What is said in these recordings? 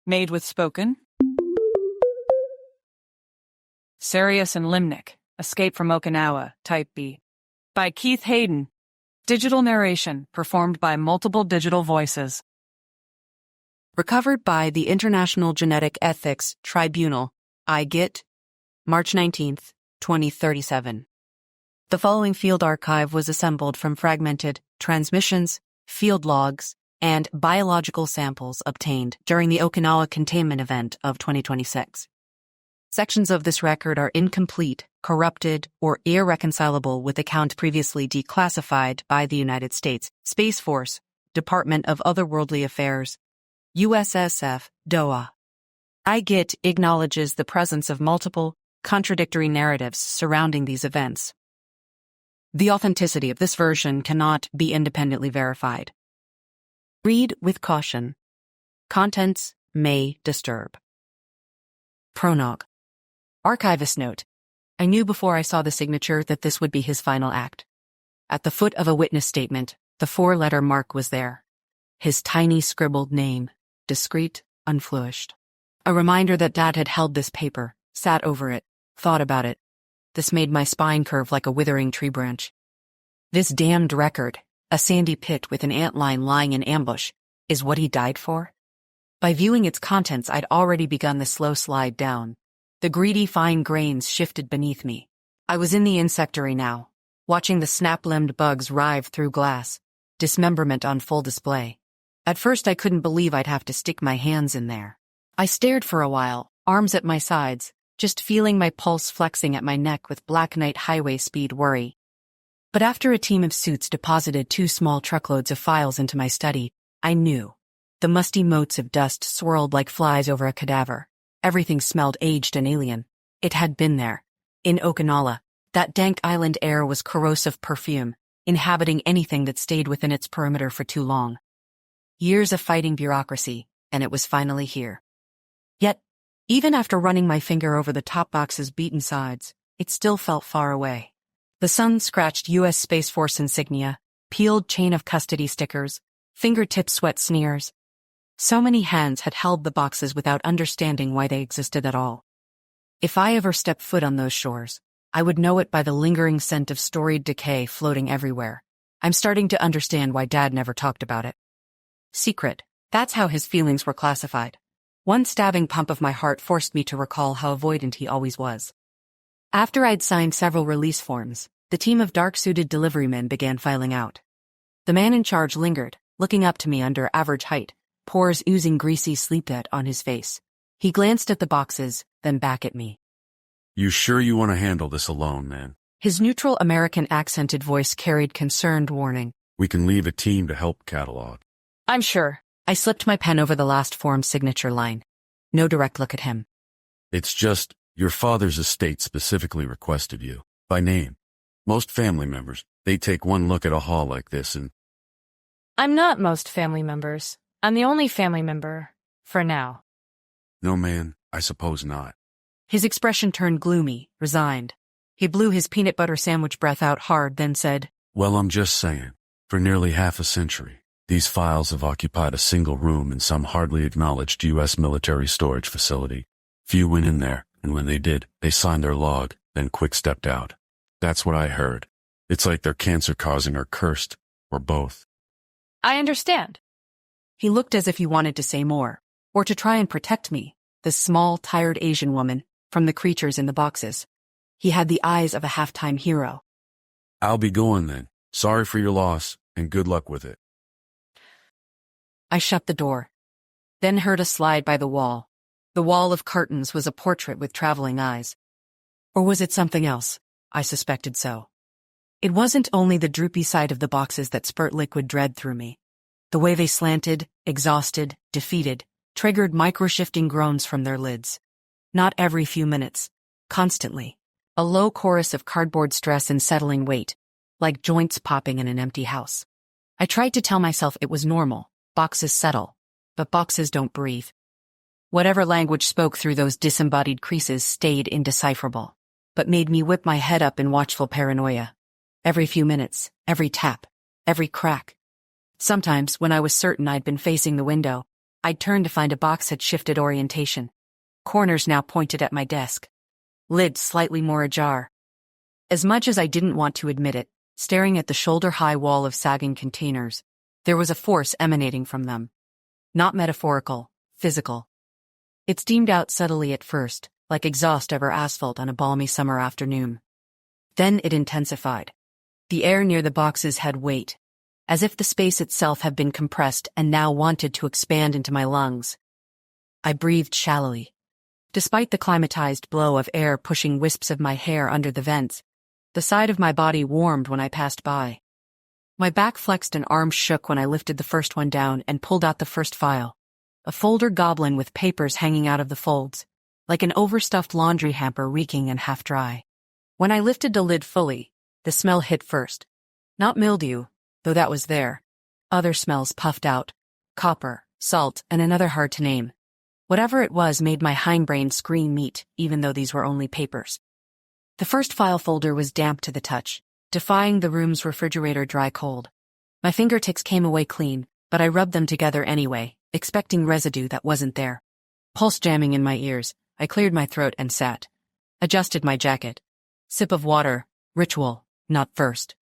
Made with Spoken. Cereus Limnic, Escape from Okinawa Type-B. By Keith Hayden. Digital narration performed by multiple digital voices. Recovered by the International Genetic Ethics Tribunal, IGET, March 19, 2037. The following field archive was assembled from fragmented transmissions, field logs, and biological samples obtained during the Okinawa Containment Event of 2026. Sections of this record are incomplete, corrupted, or irreconcilable with account previously declassified by the United States Space Force, Department of Otherworldly Affairs, USSF, DOA. IGET acknowledges the presence of multiple, contradictory narratives surrounding these events. The authenticity of this version cannot be independently verified. Read with caution. Contents may disturb. Prologue. Archivist note. I knew before I saw the signature that this would be his final act. At the foot of a witness statement, the 4-letter mark was there. His tiny scribbled name, discreet, unflourished. A reminder that Dad had held this paper, sat over it, thought about it. This made my spine curve like a withering tree branch. This damned record, a sandy pit with an antline lying in ambush, is what he died for? By viewing its contents, I'd already begun the slow slide down. The greedy fine grains shifted beneath me. I was in the insectary now, watching the snap-limbed bugs writhe through glass, dismemberment on full display. At first I couldn't believe I'd have to stick my hands in there. I stared for a while, arms at my sides, just feeling my pulse flexing at my neck with Black Knight highway speed worry. But after a team of suits deposited 2 small truckloads of files into my study, I knew. The musty motes of dust swirled like flies over a cadaver. Everything smelled aged and alien. It had been there. In Okinawa, that dank island air was corrosive perfume, inhabiting anything that stayed within its perimeter for too long. Years of fighting bureaucracy, and it was finally here. Yet, even after running my finger over the top box's beaten sides, it still felt far away. The sun-scratched U.S. Space Force insignia, peeled chain of custody stickers, fingertip sweat sneers. So many hands had held the boxes without understanding why they existed at all. If I ever stepped foot on those shores, I would know it by the lingering scent of storied decay floating everywhere. I'm starting to understand why Dad never talked about it. Secret, that's how his feelings were classified. One stabbing pump of my heart forced me to recall how avoidant he always was. After I'd signed several release forms, the team of dark-suited delivery men began filing out. The man in charge lingered, looking up to me under average height, pores oozing greasy sleep debt on his face. He glanced at the boxes, then back at me. You sure you want to handle this alone, man? His neutral American accented voice carried concerned warning. We can leave a team to help catalog. I'm sure. I slipped my pen over the last form's signature line. No direct look at him. It's just, your father's estate specifically requested you, by name. Most family members, they take one look at a haul like this and... I'm not most family members. I'm the only family member, for now. No, man, I suppose not. His expression turned gloomy, resigned. He blew his peanut butter sandwich breath out hard, then said, Well, I'm just saying, for nearly half a century, these files have occupied a single room in some hardly acknowledged U.S. military storage facility. Few went in there, and when they did, they signed their log, then quick stepped out. That's what I heard. It's like they're cancer-causing or cursed, or both. I understand. He looked as if he wanted to say more, or to try and protect me, this small, tired Asian woman, from the creatures in the boxes. He had the eyes of a half-time hero. I'll be going then. Sorry for your loss, and good luck with it. I shut the door, then heard a slide by the wall. The wall of curtains was a portrait with traveling eyes. Or was it something else? I suspected so. It wasn't only the droopy side of the boxes that spurt liquid dread through me. The way they slanted, exhausted, defeated, triggered micro-shifting groans from their lids. Not every few minutes. Constantly. A low chorus of cardboard stress and settling weight, like joints popping in an empty house. I tried to tell myself it was normal. Boxes settle. But boxes don't breathe. Whatever language spoke through those disembodied creases stayed indecipherable, but made me whip my head up in watchful paranoia. Every few minutes, every tap, every crack. Sometimes, when I was certain I'd been facing the window, I'd turned to find a box had shifted orientation. Corners now pointed at my desk. Lid slightly more ajar. As much as I didn't want to admit it, staring at the shoulder-high wall of sagging containers, there was a force emanating from them. Not metaphorical, physical. It steamed out subtly at first, like exhaust over asphalt on a balmy summer afternoon. Then it intensified. The air near the boxes had weight, as if the space itself had been compressed and now wanted to expand into my lungs. I breathed shallowly. Despite the climatized blow of air pushing wisps of my hair under the vents, the side of my body warmed when I passed by. My back flexed and arms shook when I lifted the first one down and pulled out the first file. A folder goblin with papers hanging out of the folds, like an overstuffed laundry hamper reeking and half dry. When I lifted the lid fully, the smell hit first. Not mildew, though that was there. Other smells puffed out. Copper, salt, and another hard to name. Whatever it was made my hindbrain scream meat, even though these were only papers. The first file folder was damp to the touch, defying the room's refrigerator dry cold. My fingertips came away clean, but I rubbed them together anyway, expecting residue that wasn't there. Pulse jamming in my ears, I cleared my throat and sat. Adjusted my jacket. Sip of water, ritual, not first.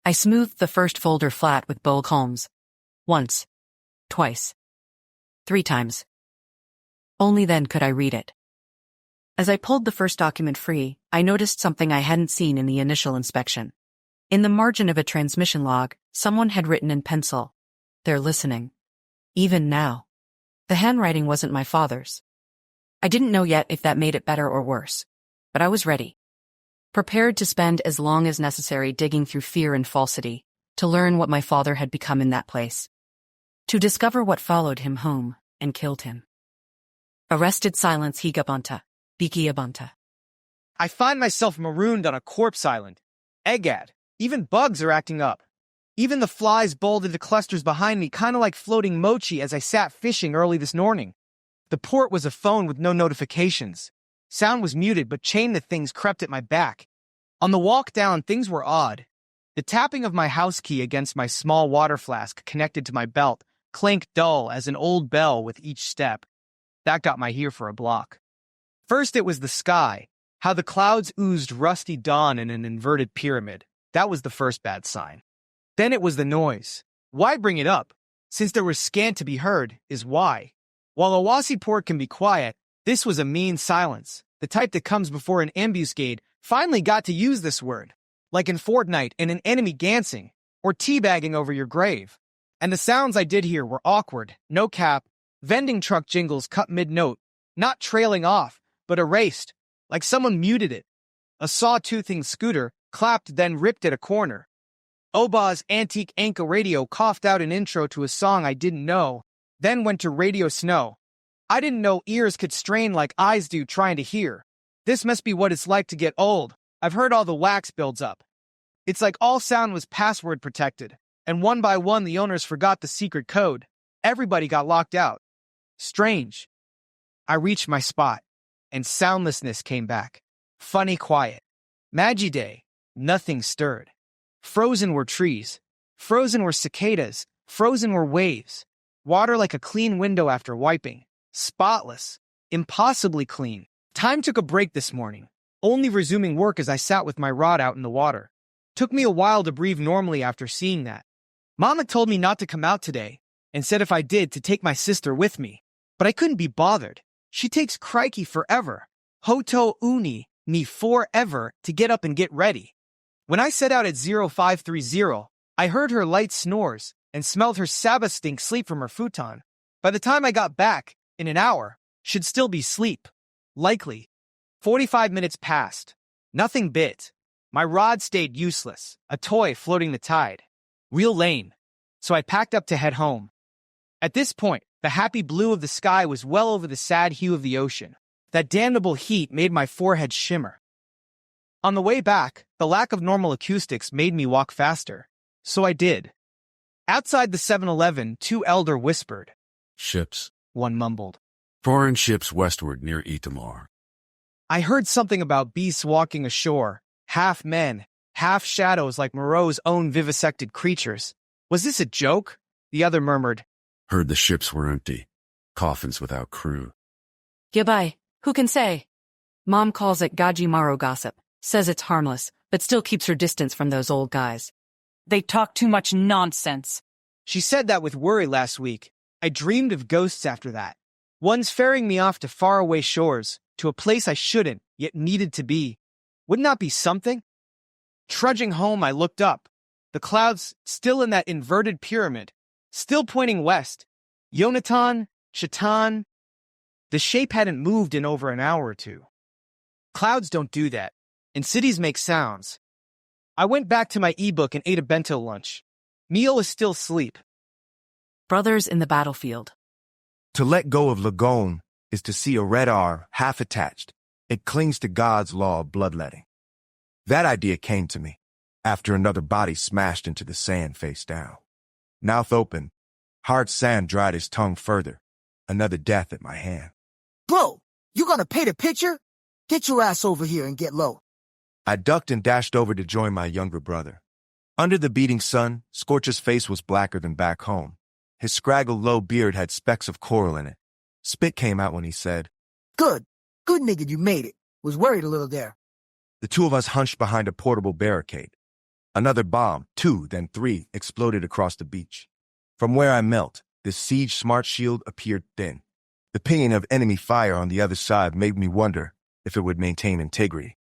I smoothed the first folder flat with bowl combs. Once. Twice. 3 times. Only then could I read it. As I pulled the first document free, I noticed something I hadn't seen in the initial inspection. In the margin of a transmission log, someone had written in pencil, "They're listening." Even now. The handwriting wasn't my father's. I didn't know yet if that made it better or worse. But I was ready. Prepared to spend as long as necessary digging through fear and falsity, to learn what my father had become in that place. To discover what followed him home and killed him. Arrested silence higabanta, bikiabanta. I find myself marooned on a corpse island. Egad, even bugs are acting up. Even the flies bowled into clusters behind me, kind of like floating mochi as I sat fishing early this morning. The port was a phone with no notifications. Sound was muted, but chain the things crept at my back. On the walk down, things were odd. The tapping of my house key against my small water flask connected to my belt clanked dull as an old bell with each step. That got my ear for a block. First it was the sky, how the clouds oozed rusty dawn in an inverted pyramid. That was the first bad sign. Then it was the noise. Why bring it up? Since there was scant to be heard, is why. While Awasi Port can be quiet, this was a mean silence. The type that comes before an ambuscade finally got to use this word. Like in Fortnite and an enemy gancing, or teabagging over your grave. And the sounds I did hear were awkward, no cap, vending truck jingles cut mid-note, not trailing off, but erased, like someone muted it. A saw-toothing scooter clapped then ripped at a corner. Oba's antique Anka radio coughed out an intro to a song I didn't know, then went to Radio Snow. I didn't know ears could strain like eyes do trying to hear. This must be what it's like to get old. I've heard all the wax builds up. It's like all sound was password protected, and one by one the owners forgot the secret code. Everybody got locked out. Strange. I reached my spot, and soundlessness came back. Funny quiet. Magi day. Nothing stirred. Frozen were trees. Frozen were cicadas. Frozen were waves. Water like a clean window after wiping. Spotless. Impossibly clean. Time took a break this morning, only resuming work as I sat with my rod out in the water. Took me a while to breathe normally after seeing that. Mama told me not to come out today, and said if I did to take my sister with me. But I couldn't be bothered. She takes crikey forever. Hoto uni me forever to get up and get ready. When I set out at 0530, I heard her light snores and smelled her Sabbath stink sleep from her futon. By the time I got back, in an hour, should still be sleep. Likely. 45 minutes passed. Nothing bit. My rod stayed useless, a toy floating the tide. Real lame. So I packed up to head home. At this point, the happy blue of the sky was well over the sad hue of the ocean. That damnable heat made my forehead shimmer. On the way back, the lack of normal acoustics made me walk faster. So I did. Outside the 7-Eleven, 2 elder whispered. Ships. One mumbled. Foreign ships westward near Itamar. I heard something about beasts walking ashore, half men, half shadows like Moreau's own vivisected creatures. Was this a joke? The other murmured. Heard the ships were empty. Coffins without crew. Goodbye. Who can say? Mom calls it Gajimaru gossip, says it's harmless, but still keeps her distance from those old guys. They talk too much nonsense. She said that with worry last week. I dreamed of ghosts after that. One's ferrying me off to faraway shores, to a place I shouldn't, yet needed to be. Wouldn't that be something? Trudging home, I looked up. The clouds still in that inverted pyramid, still pointing west. Yonatan, Shaitan. The shape hadn't moved in over an hour or two. Clouds don't do that, and cities make sounds. I went back to my ebook and ate a bento lunch. Meal was still sleep. Brothers in the battlefield. To let go of Lagon is to see a red R half attached. It clings to God's law of bloodletting. That idea came to me after another body smashed into the sand face down. Mouth open, hard sand dried his tongue further. Another death at my hand. Bro, you gonna paint a picture? Get your ass over here and get low. I ducked and dashed over to join my younger brother. Under the beating sun, Scorch's face was blacker than back home. His scraggled low beard had specks of coral in it. Spit came out when he said, Good. Good nigga, you made it. Was worried a little there. The two of us hunched behind a portable barricade. Another bomb, 2, then 3, exploded across the beach. From where I knelt, the siege smart shield appeared thin. The pinging of enemy fire on the other side made me wonder if it would maintain integrity.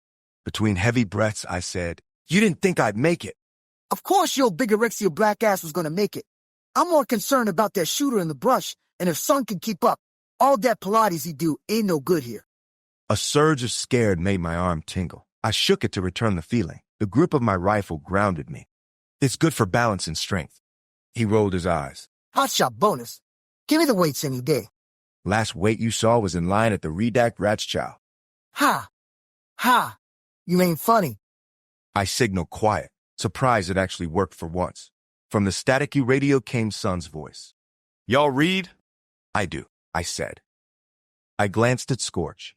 Between heavy breaths, I said, You didn't think I'd make it. Of course your bigorexia black ass was gonna make it. I'm more concerned about that shooter in the brush, and if Son can keep up, all that Pilates he do ain't no good here. A surge of scared made my arm tingle. I shook it to return the feeling. The grip of my rifle grounded me. It's good for balance and strength. He rolled his eyes. Hot shot bonus. Give me the weights any day. Last weight you saw was in line at the Redact Rat's Chow. Ha. Ha. You ain't funny. I signaled quiet, surprised it actually worked for once. From the staticky radio came Son's voice. Y'all read? I do, I said. I glanced at Scorch.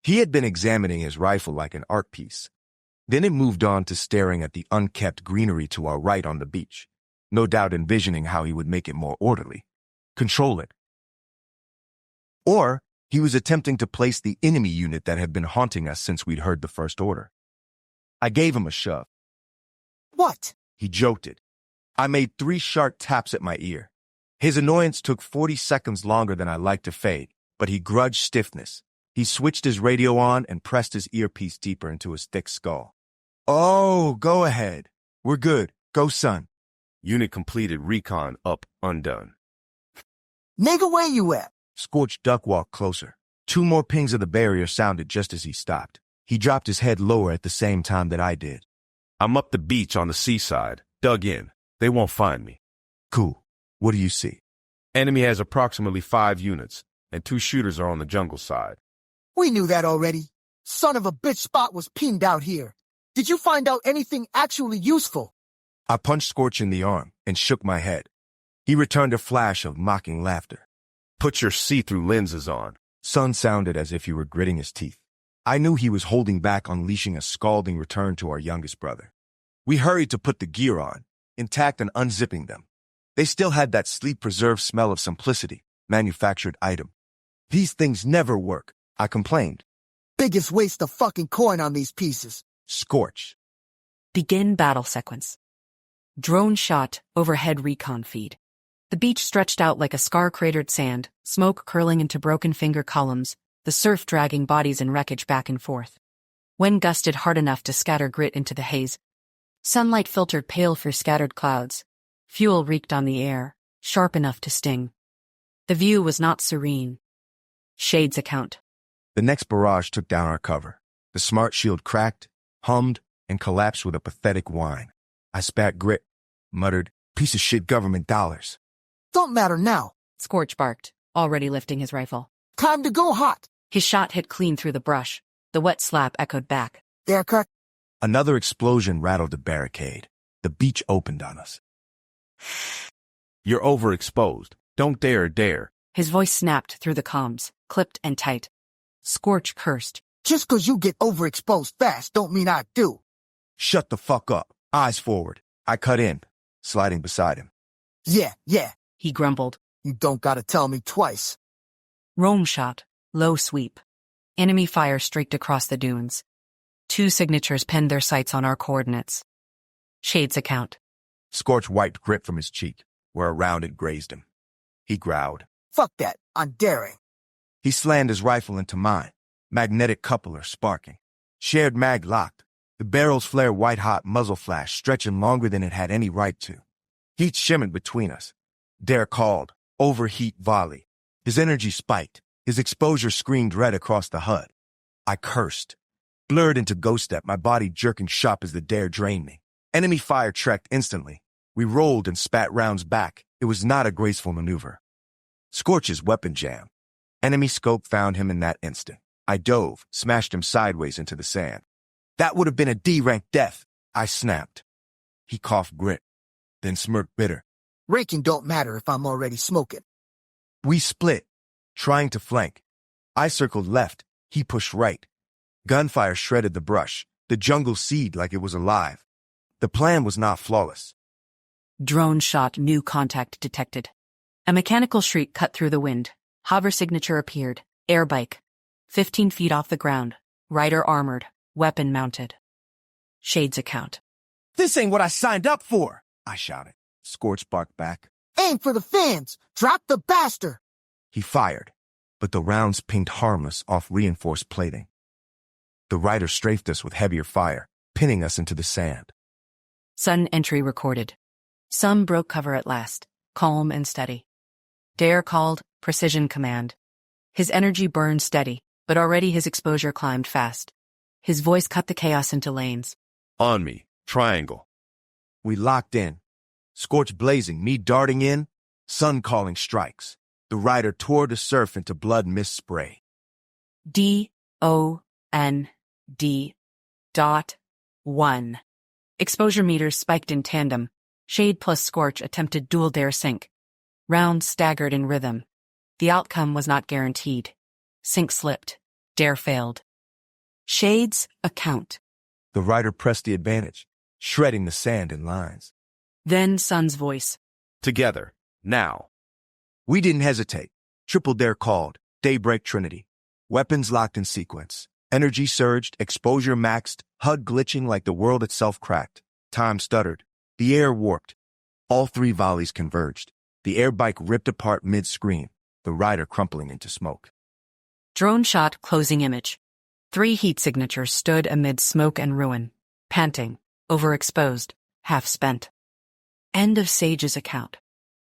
He had been examining his rifle like an art piece. Then it moved on to staring at the unkept greenery to our right on the beach, no doubt envisioning how he would make it more orderly, control it. Or he was attempting to place the enemy unit that had been haunting us since we'd heard the first order. I gave him a shove. What? He jolted. I made 3 sharp taps at my ear. His annoyance took 40 seconds longer than I liked to fade, but he grudged stiffness. He switched his radio on and pressed his earpiece deeper into his thick skull. Oh, go ahead. We're good. Go, son. Unit completed, recon up, undone. Nigga, where you at? Scorch duck walked closer. 2 more pings of the barrier sounded just as he stopped. He dropped his head lower at the same time that I did. I'm up the beach on the seaside, dug in. They won't find me. Cool. What do you see? Enemy has approximately 5 units, and 2 shooters are on the jungle side. We knew that already. Son of a bitch spot was pinned out here. Did you find out anything actually useful? I punched Scorch in the arm and shook my head. He returned a flash of mocking laughter. Put your see-through lenses on. Son sounded as if he were gritting his teeth. I knew he was holding back, unleashing a scalding return to our youngest brother. We hurried to put the gear on, intact and unzipping them. They still had that sleep-preserved smell of simplicity, manufactured item. These things never work, I complained. Biggest waste of fucking coin on these pieces. Scorch. Begin battle sequence. Drone shot, overhead recon feed. The beach stretched out like a scar-cratered sand, smoke curling into broken finger columns, the surf dragging bodies and wreckage back and forth. Wind gusted hard enough to scatter grit into the haze. Sunlight filtered pale through scattered clouds. Fuel reeked on the air, sharp enough to sting. The view was not serene. Shades account. The next barrage took down our cover. The smart shield cracked, hummed, and collapsed with a pathetic whine. I spat grit, muttered, piece of shit government dollars. Don't matter now. Scorch barked, already lifting his rifle. Time to go hot. His shot hit clean through the brush. The wet slap echoed back. There, Kirk. Another explosion rattled the barricade. The beach opened on us. You're overexposed. Don't dare. His voice snapped through the comms, clipped and tight. Scorch cursed. Just 'cause you get overexposed fast don't mean I do. Shut the fuck up. Eyes forward. I cut in, sliding beside him. Yeah. He grumbled. You don't gotta tell me twice. Roam shot, low sweep. Enemy fire streaked across the dunes. 2 signatures pinned their sights on our coordinates. Shade's account. Scorch wiped grit from his cheek, where a round had grazed him. He growled. Fuck that. I'm daring. He slammed his rifle into mine, magnetic coupler sparking. Shared mag locked. The barrel's flare white-hot muzzle flash stretching longer than it had any right to. Heat shimmered between us. Dare called. Overheat volley. His energy spiked. His exposure screamed red across the HUD. I cursed. Blurred into ghost step, my body jerking sharp as the dare drained me. Enemy fire trekked instantly. We rolled and spat rounds back. It was not a graceful maneuver. Scorch's weapon jammed. Enemy scope found him in that instant. I dove, smashed him sideways into the sand. That would have been a D-rank death, I snapped. He coughed grit, then smirked bitter. Ranking don't matter if I'm already smoking. We split, trying to flank. I circled left, he pushed right. Gunfire shredded the brush. The jungle seethed like it was alive. The plan was not flawless. Drone shot, new contact detected. A mechanical shriek cut through the wind. Hover signature appeared. Air bike. 15 feet off the ground. Rider armored. Weapon mounted. Shade's account. This ain't what I signed up for, I shouted. Scorch barked back. Aim for the fins! Drop the bastard! He fired, but the rounds pinged harmless off reinforced plating. The rider strafed us with heavier fire, pinning us into the sand. Sudden entry recorded. Some broke cover at last, calm and steady. Dare called, precision command. His energy burned steady, but already his exposure climbed fast. His voice cut the chaos into lanes. On me. Triangle. We locked in. Scorch blazing, me darting in, sun calling strikes. The rider tore the surf into blood mist spray. DOND.1. Exposure meters spiked in tandem. Shade plus Scorch attempted dual dare sync. Rounds staggered in rhythm. The outcome was not guaranteed. Sync slipped. Dare failed. Shade's account. The rider pressed the advantage, shredding the sand in lines. Then Sun's voice. Together. Now. We didn't hesitate. Triple dare called. Daybreak Trinity. Weapons locked in sequence. Energy surged, exposure maxed, HUD glitching like the world itself cracked. Time stuttered. The air warped. All 3 volleys converged. The air bike ripped apart mid-scream, the rider crumpling into smoke. Drone shot, closing image. 3 heat signatures stood amid smoke and ruin, panting, overexposed, half spent. End of Sage's account.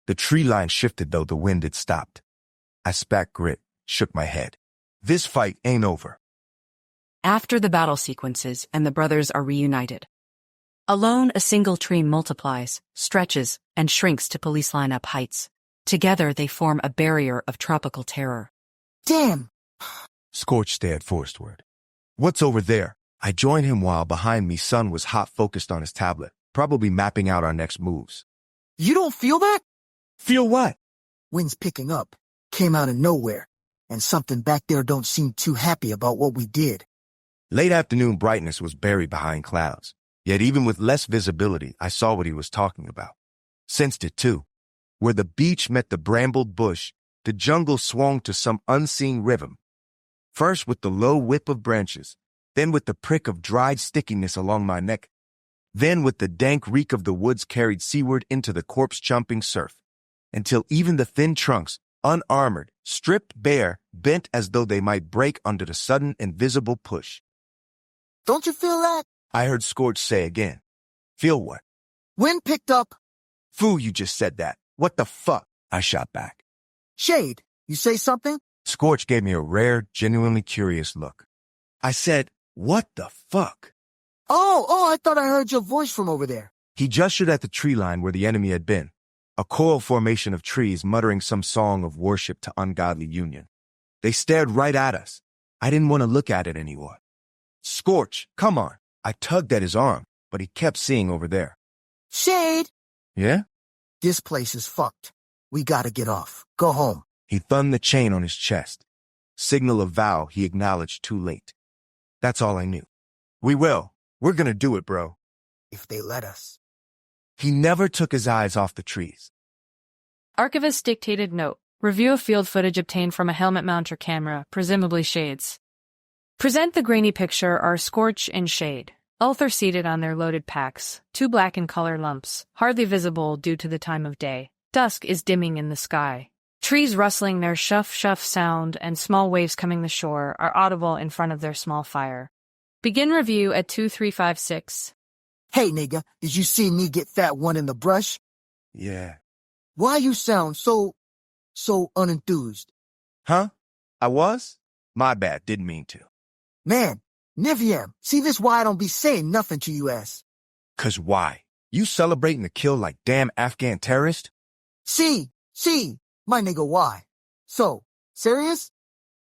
The tree line shifted though the wind had stopped. I spat grit, shook my head. This fight ain't over. After the battle sequences and the brothers are reunited. Alone, a single tree multiplies, stretches, and shrinks to police lineup heights. Together, they form a barrier of tropical terror. Damn! Scorch stared forestward. What's over there? I joined him while behind me Sun was hot focused on his tablet, probably mapping out our next moves. You don't feel that? Feel what? Wind's picking up. Came out of nowhere. And something back there don't seem too happy about what we did. Late afternoon brightness was buried behind clouds. Yet even with less visibility, I saw what he was talking about. Sensed it too. Where the beach met the brambled bush, the jungle swung to some unseen rhythm. First with the low whip of branches, then with the prick of dried stickiness along my neck, then with the dank reek of the woods carried seaward into the corpse-chomping surf, until even the thin trunks, unarmored, stripped bare, bent as though they might break under the sudden invisible push. Don't you feel that? I heard Scorch say again. Feel what? Wind picked up. Fool, you just said that. What the fuck? I shot back. Shade, you say something? Scorch gave me a rare, genuinely curious look. I said, what the fuck? Oh, I thought I heard your voice from over there. He gestured at the tree line where the enemy had been. A choral formation of trees muttering some song of worship to ungodly union. They stared right at us. I didn't want to look at it anymore. Scorch, come on. I tugged at his arm, but he kept seeing over there. Shade! Yeah? This place is fucked. We gotta get off. Go home. He thumbed the chain on his chest. Signal of vow he acknowledged too late. That's all I knew. We will. We're gonna do it, bro. If they let us. He never took his eyes off the trees. Archivist dictated note. Review of field footage obtained from a helmet-mounted camera, presumably Shades. Present the grainy picture are Scorch and Shade. Both are seated on their loaded packs, two black in color lumps, hardly visible due to the time of day. Dusk is dimming in the sky. Trees rustling their shuff-shuff sound and small waves coming the shore are audible in front of their small fire. Begin review at 2356. Hey, nigga, did you see me get that one in the brush? Yeah. Why you sound so unenthused? Huh? I was? My bad, didn't mean to. Man, Niviam, see this why I don't be saying nothing to you ass. 'Cause why? You celebrating the kill like damn Afghan terrorist? See, my nigga, why? So, serious?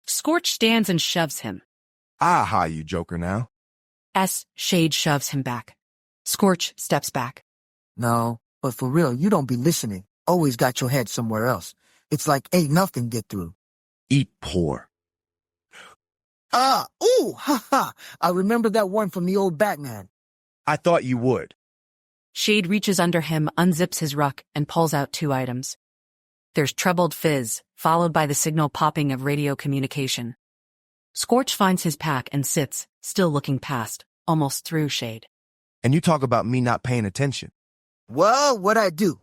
Scorch stands and shoves him. Aha, you joker now. Shade shoves him back. Scorch steps back. No, but for real, you don't be listening. Always got your head somewhere else. It's like ain't nothing get through. Eat poor. Haha. I remember that one from the old Batman. I thought you would. Shade reaches under him, unzips his ruck, and pulls out two items. There's troubled fizz, followed by the signal popping of radio communication. Scorch finds his pack and sits, still looking past, almost through Shade. And you talk about me not paying attention. Well, what'd I do?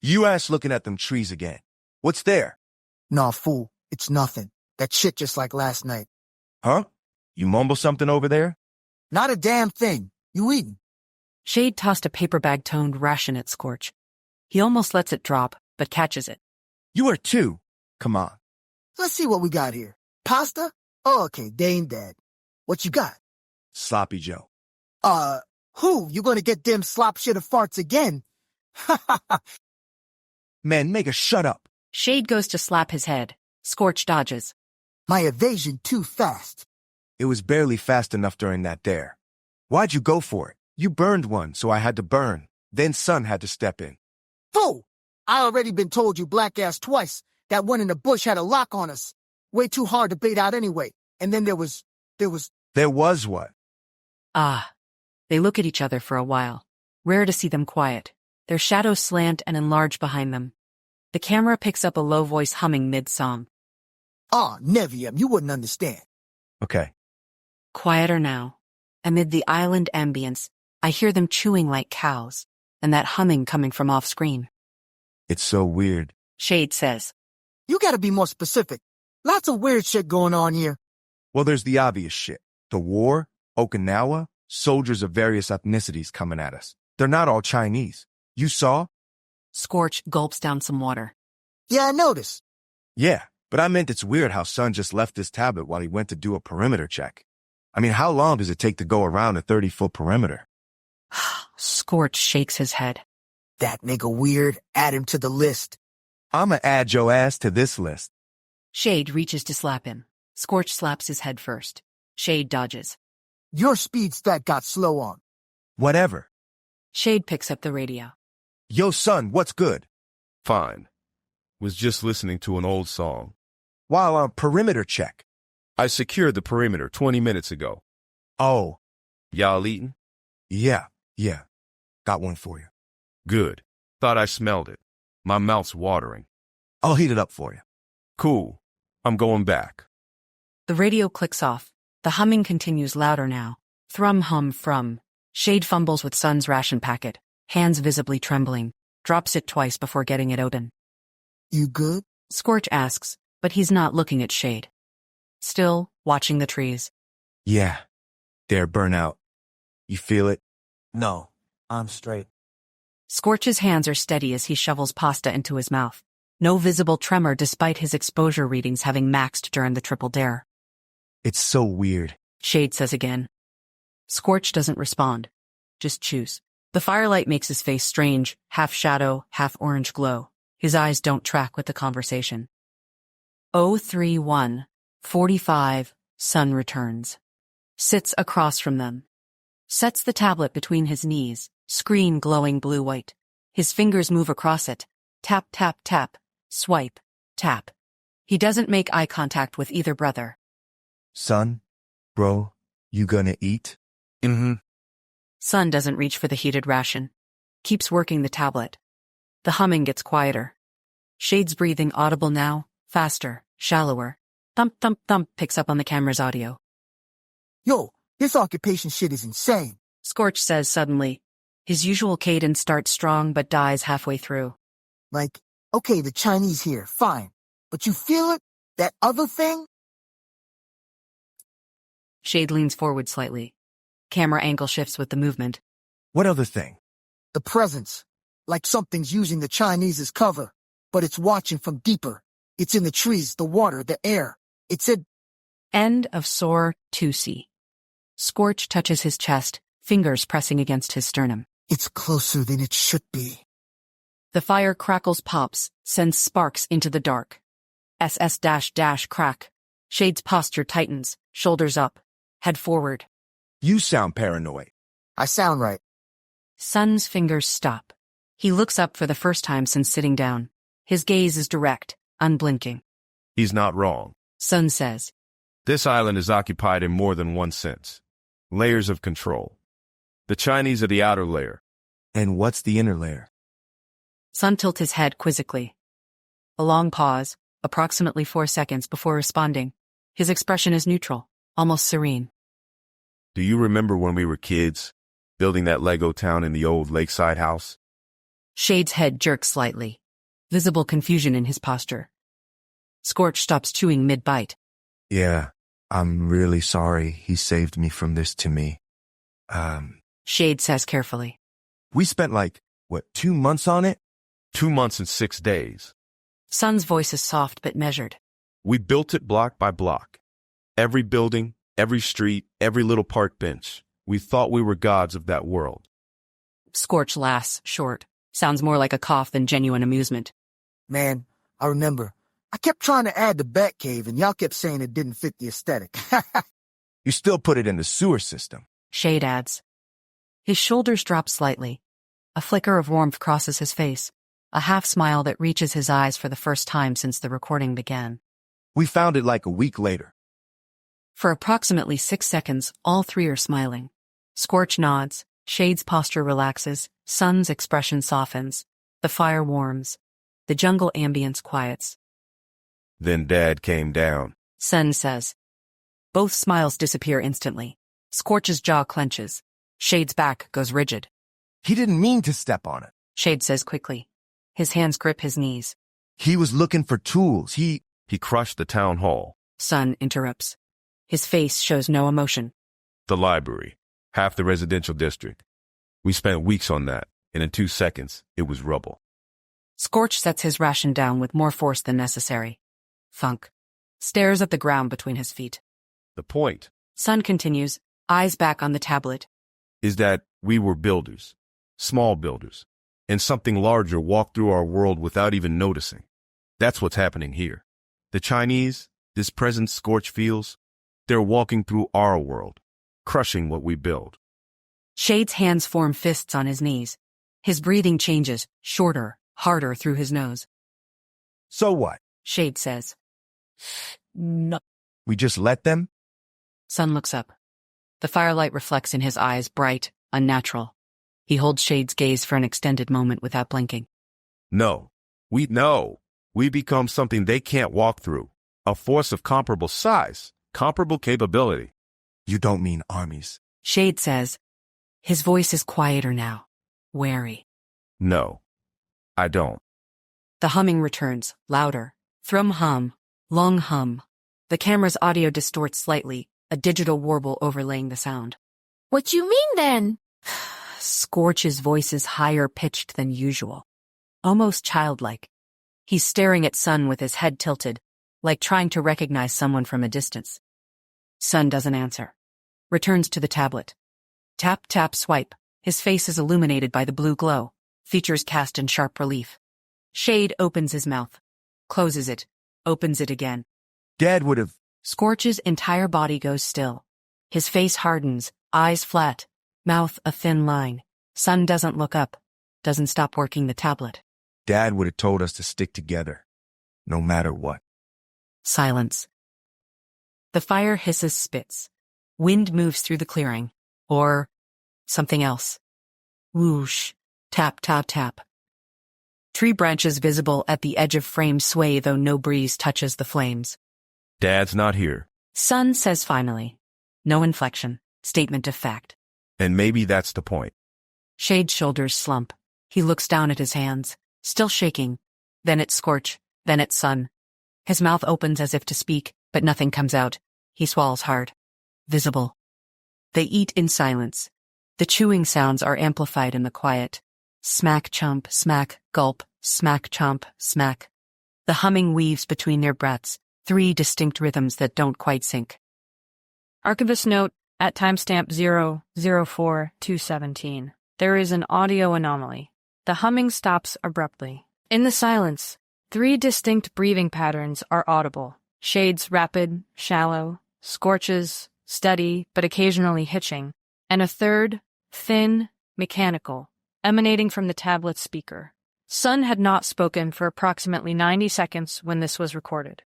You ass looking at them trees again. What's there? Nah, fool, it's nothing. That shit just like last night. Huh? You mumble something over there? Not a damn thing. You eating? Shade tossed a paper bag-toned ration at Scorch. He almost lets it drop, but catches it. You are too. Come on. Let's see what we got here. Pasta? Oh, okay, they ain't dead. What you got? Sloppy Joe. Who? You gonna get them slop shit of farts again? Ha ha ha. Man, make a shut up. Shade goes to slap his head. Scorch dodges. My evasion too fast. It was barely fast enough during that dare. Why'd you go for it? You burned one, so I had to burn. Then Sun had to step in. Fool! I already been told you black ass twice. That one in the bush had a lock on us. Way too hard to bait out anyway. And then there was... There was what? They look at each other for a while. Rare to see them quiet. Their shadows slant and enlarge behind them. The camera picks up a low voice humming mid-song. Nevium, you wouldn't understand. Okay. Quieter now. Amid the island ambience, I hear them chewing like cows, and that humming coming from off-screen. It's so weird. Shade says. You gotta be more specific. Lots of weird shit going on here. Well, there's the obvious shit. The war, Okinawa, soldiers of various ethnicities coming at us. They're not all Chinese. You saw? Scorch gulps down some water. Yeah, I noticed. Yeah, but I meant it's weird how Sun just left this tablet while he went to do a perimeter check. I mean, how long does it take to go around a 30-foot perimeter? Scorch shakes his head. That nigga weird. Add him to the list. I'ma add your ass to this list. Shade reaches to slap him. Scorch slaps his head first. Shade dodges. Your speed stat got slow on. Whatever. Shade picks up the radio. Yo, Sun, what's good? Fine. Was just listening to an old song. While on perimeter check. I secured the perimeter 20 minutes ago. Oh. Y'all eating? Yeah. Got one for you. Good. Thought I smelled it. My mouth's watering. I'll heat it up for you. Cool. I'm going back. The radio clicks off. The humming continues louder now. Thrum hum from. Shade fumbles with Sun's ration packet, hands visibly trembling, drops it twice before getting it open. You good? Scorch asks, but he's not looking at Shade. Still watching the trees. Yeah. They're burnout. You feel it? No, I'm straight. Scorch's hands are steady as he shovels pasta into his mouth. No visible tremor despite his exposure readings having maxed during the triple dare. It's so weird. Shade says again. Scorch doesn't respond. Just chews. The firelight makes his face strange, half shadow, half orange glow. His eyes don't track with the conversation. 031:45, Sun returns. Sits across from them. Sets the tablet between his knees, screen glowing blue-white. His fingers move across it. Tap, tap, tap. Swipe. Tap. He doesn't make eye contact with either brother. Sun, bro, you gonna eat? Sun doesn't reach for the heated ration. Keeps working the tablet. The humming gets quieter. Shade's breathing audible now, faster, shallower. Thump thump thump picks up on the camera's audio. Yo, this occupation shit is insane. Scorch says suddenly. His usual cadence starts strong but dies halfway through. Like, okay, the Chinese here, fine. But you feel it? That other thing? Shade leans forward slightly. Camera angle shifts with the movement. What other thing? The presence. Like something's using the Chinese as cover. But it's watching from deeper. It's in the trees, the water, the air. It's in... End of Soar 2C. Scorch touches his chest, fingers pressing against his sternum. It's closer than it should be. The fire crackles pops, sends sparks into the dark. SS crack. Shade's posture tightens, shoulders up, head forward. You sound paranoid. I sound right. Sun's fingers stop. He looks up for the first time since sitting down. His gaze is direct, unblinking. He's not wrong. Sun says. This island is occupied in more than one sense. Layers of control. The Chinese are the outer layer. And what's the inner layer? Sun tilts his head quizzically. A long pause, approximately 4 seconds before responding. His expression is neutral, almost serene. Do you remember when we were kids, building that Lego town in the old lakeside house? Shade's head jerks slightly. Visible confusion in his posture. Scorch stops chewing mid-bite. Yeah, I'm really sorry he saved me from this to me. Shade says carefully. We spent 2 months on it? 2 months and 6 days. Sun's voice is soft but measured. We built it block by block. Every building, every street, every little park bench. We thought we were gods of that world. Scorch laughs, short. Sounds more like a cough than genuine amusement. Man, I remember. I kept trying to add the Batcave, and y'all kept saying it didn't fit the aesthetic. You still put it in the sewer system. Shade adds. His shoulders drop slightly. A flicker of warmth crosses his face, a half-smile that reaches his eyes for the first time since the recording began. We found it a week later. For approximately 6 seconds, all three are smiling. Scorch nods, Shade's posture relaxes, Sun's expression softens, the fire warms, the jungle ambience quiets. Then Dad came down. Sun says. Both smiles disappear instantly. Scorch's jaw clenches. Shade's back goes rigid. He didn't mean to step on it. Shade says quickly. His hands grip his knees. He was looking for tools. He crushed the town hall. Sun interrupts. His face shows no emotion. The library. Half the residential district. We spent weeks on that, and in 2 seconds, it was rubble. Scorch sets his ration down with more force than necessary. Thunk. Stares at the ground between his feet. The point, Sun continues, eyes back on the tablet. is that we were builders. Small builders. And something larger walked through our world without even noticing. That's what's happening here. The Chinese, this present Scorch feels, they're walking through our world, crushing what we build. Shade's hands form fists on his knees. His breathing changes, shorter, harder through his nose. So what? Shade says. No. We just let them? Sun looks up. The firelight reflects in his eyes, bright, unnatural. He holds Shade's gaze for an extended moment without blinking. No. We become something they can't walk through. A force of comparable size, comparable capability. You don't mean armies. Shade says. His voice is quieter now, wary. No, I don't. The humming returns, louder. Thrum hum, long hum. The camera's audio distorts slightly, a digital warble overlaying the sound. What you mean then? Scorch's voice is higher pitched than usual. Almost childlike. He's staring at Sun with his head tilted, like trying to recognize someone from a distance. Sun doesn't answer. Returns to the tablet. Tap, tap, swipe. His face is illuminated by the blue glow, features cast in sharp relief. Shade opens his mouth. Closes it. Opens it again. Dad would have... Scorch's entire body goes still. His face hardens, eyes flat, mouth a thin line. Sun doesn't look up, doesn't stop working the tablet. Dad would have told us to stick together, no matter what. Silence. The fire hisses spits. Wind moves through the clearing. Or something else. Whoosh. Tap, tap, tap. Tree branches visible at the edge of frame sway though no breeze touches the flames. Dad's not here. Sun says finally. No inflection. Statement of fact. And maybe that's the point. Shade's shoulders slump. He looks down at his hands, still shaking. Then at Scorch, then at Sun. His mouth opens as if to speak, but nothing comes out. He swallows hard. Visible. They eat in silence. The chewing sounds are amplified in the quiet. Smack, chomp, smack, gulp, smack, chomp, smack. The humming weaves between their breaths, 3 distinct rhythms that don't quite sync. Archivist note, at timestamp 004-217, there is an audio anomaly. The humming stops abruptly. In the silence, 3 distinct breathing patterns are audible. Shade's rapid, shallow, Scorch's steady but occasionally hitching, and a third, thin, mechanical, emanating from the tablet speaker. Sun had not spoken for approximately 90 seconds when this was recorded.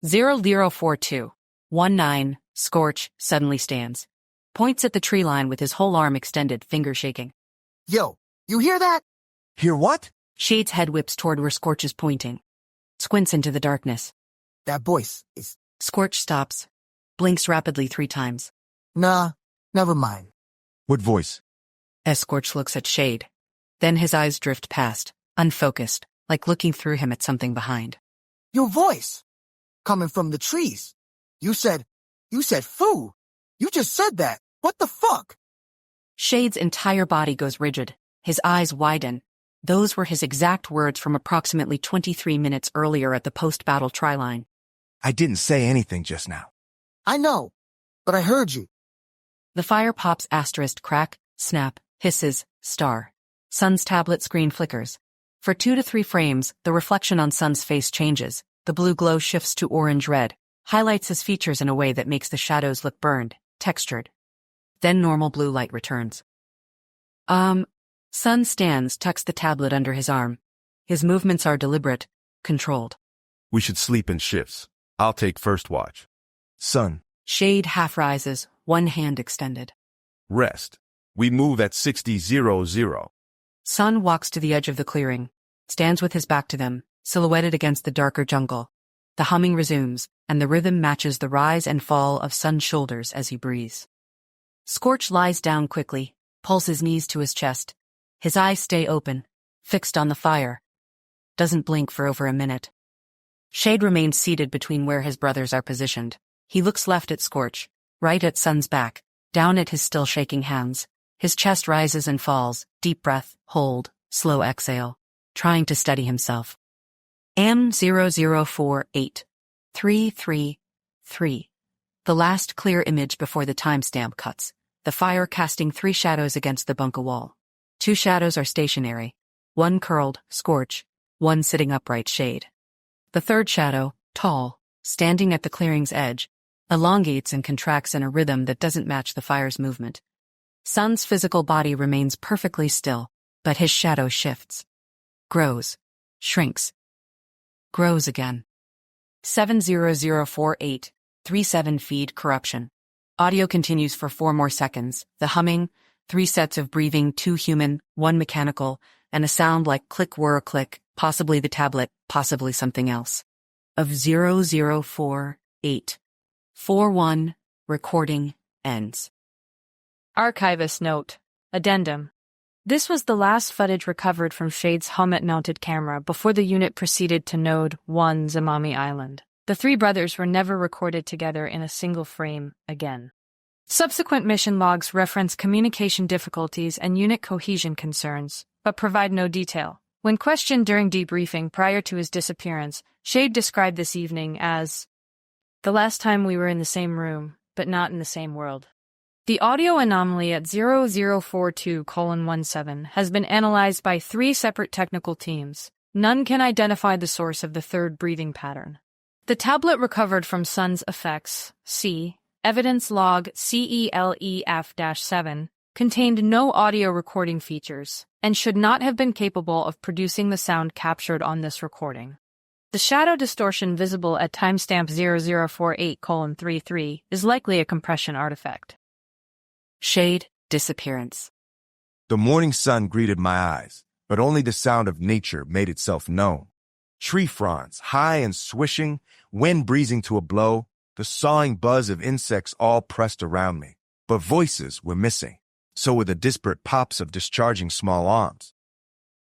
004219, Scorch suddenly stands. Points at the tree line with his whole arm extended, finger shaking. Yo, you hear that? Hear what? Shade's head whips toward where Scorch is pointing. Squints into the darkness. That voice is... Scorch stops. Blinks rapidly 3 times. Nah, never mind. What voice? As Scorch looks at Shade. Then his eyes drift past, unfocused, like looking through him at something behind. Your voice. Coming from the trees. You said foo. You just said that. What the fuck? Shade's entire body goes rigid. His eyes widen. Those were his exact words from approximately 23 minutes earlier at the post-battle tri-line. I didn't say anything just now. I know, but I heard you. The fire pops asterisk crack, snap, hisses, star. Sun's tablet screen flickers. For 2 to 3 frames, the reflection on Sun's face changes. The blue glow shifts to orange-red, highlights his features in a way that makes the shadows look burned, textured. Then normal blue light returns. Sun stands, tucks the tablet under his arm. His movements are deliberate, controlled. We should sleep in shifts. I'll take first watch. Sun. Shade half rises, one hand extended. Rest. We move at 60:00. Sun walks to the edge of the clearing, stands with his back to them, silhouetted against the darker jungle. The humming resumes, and the rhythm matches the rise and fall of Sun's shoulders as he breathes. Scorch lies down quickly, pulls his knees to his chest. His eyes stay open, fixed on the fire. Doesn't blink for over a minute. Shade remains seated between where his brothers are positioned. He looks left at Scorch, right at Sun's back, down at his still shaking hands. His chest rises and falls, deep breath, hold, slow exhale, trying to steady himself. M0048333. The last clear image before the timestamp cuts, the fire casting 3 shadows against the bunker wall. 2 shadows are stationary, 1 curled, Scorch, 1 sitting upright, Shade. The third shadow, tall, standing at the clearing's edge, elongates and contracts in a rhythm that doesn't match the fire's movement. Sun's physical body remains perfectly still, but his shadow shifts. Grows. Shrinks. Grows again. 7004837 feed corruption. Audio continues for 4 more seconds. The humming, 3 sets of breathing, 2 human, 1 mechanical, and a sound like click whir click, possibly the tablet, possibly something else. Of 004841, recording ends. Archivist note. Addendum. This was the last footage recovered from Shade's helmet-mounted camera before the unit proceeded to Node 1 Zamami Island. The 3 brothers were never recorded together in a single frame again. Subsequent mission logs reference communication difficulties and unit cohesion concerns, but provide no detail. When questioned during debriefing prior to his disappearance, Shade described this evening as the last time we were in the same room, but not in the same world. The audio anomaly at 0042:17 has been analyzed by 3 separate technical teams. None can identify the source of the third breathing pattern. The tablet recovered from Sun's effects, C, evidence log CELEF-7, contained no audio recording features, and should not have been capable of producing the sound captured on this recording. The shadow distortion visible at timestamp 0048:33 is likely a compression artifact. Shade, disappearance. The morning sun greeted my eyes, but only the sound of nature made itself known. Tree fronds, high and swishing, wind breezing to a blow, the sawing buzz of insects all pressed around me. But voices were missing, so were the disparate pops of discharging small arms.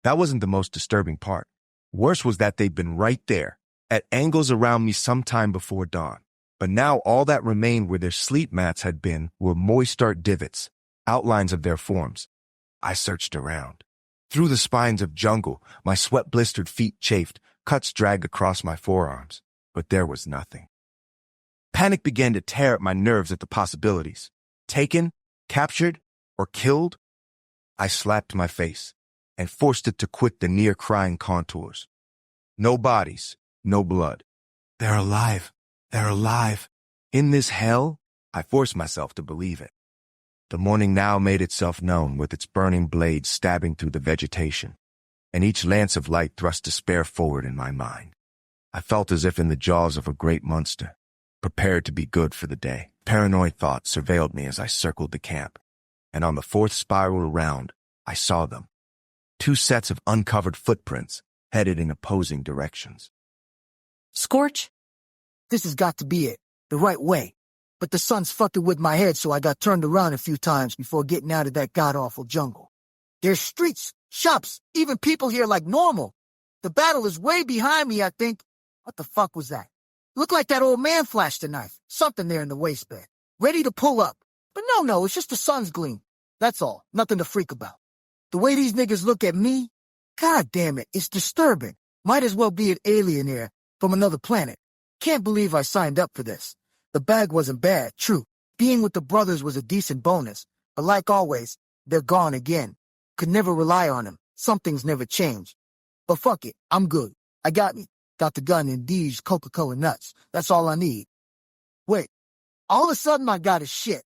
That wasn't the most disturbing part. Worse was that they'd been right there, at angles around me sometime before dawn. But now all that remained where their sleep mats had been were moist dark divots, outlines of their forms. I searched around. Through the spines of jungle, my sweat-blistered feet chafed, cuts dragged across my forearms. But there was nothing. Panic began to tear at my nerves at the possibilities. Taken, captured, or killed? I slapped my face and forced it to quit the near-crying contours. No bodies, no blood. They're alive. They're alive. In this hell, I forced myself to believe it. The morning now made itself known with its burning blades stabbing through the vegetation, and each lance of light thrust despair forward in my mind. I felt as if in the jaws of a great monster, prepared to be good for the day. Paranoid thoughts surveilled me as I circled the camp, and on the fourth spiral around, I saw them. 2 sets of uncovered footprints headed in opposing directions. Scorch? This has got to be it. The right way. But the sun's fucking with my head, so I got turned around a few times before getting out of that god-awful jungle. There's streets, shops, even people here like normal. The battle is way behind me, I think. What the fuck was that? Looked like that old man flashed a knife. Something there in the waistband. Ready to pull up. But no, it's just the sun's gleam. That's all. Nothing to freak about. The way these niggas look at me, god damn it, it's disturbing. Might as well be an alien here from another planet. Can't believe I signed up for this. The bag wasn't bad, true. Being with the brothers was a decent bonus. But like always, they're gone again. Could never rely on them. Some things never change. But fuck it, I'm good. I got me. Got the gun and these Coca-Cola nuts. That's all I need. Wait, all of a sudden I got a shit.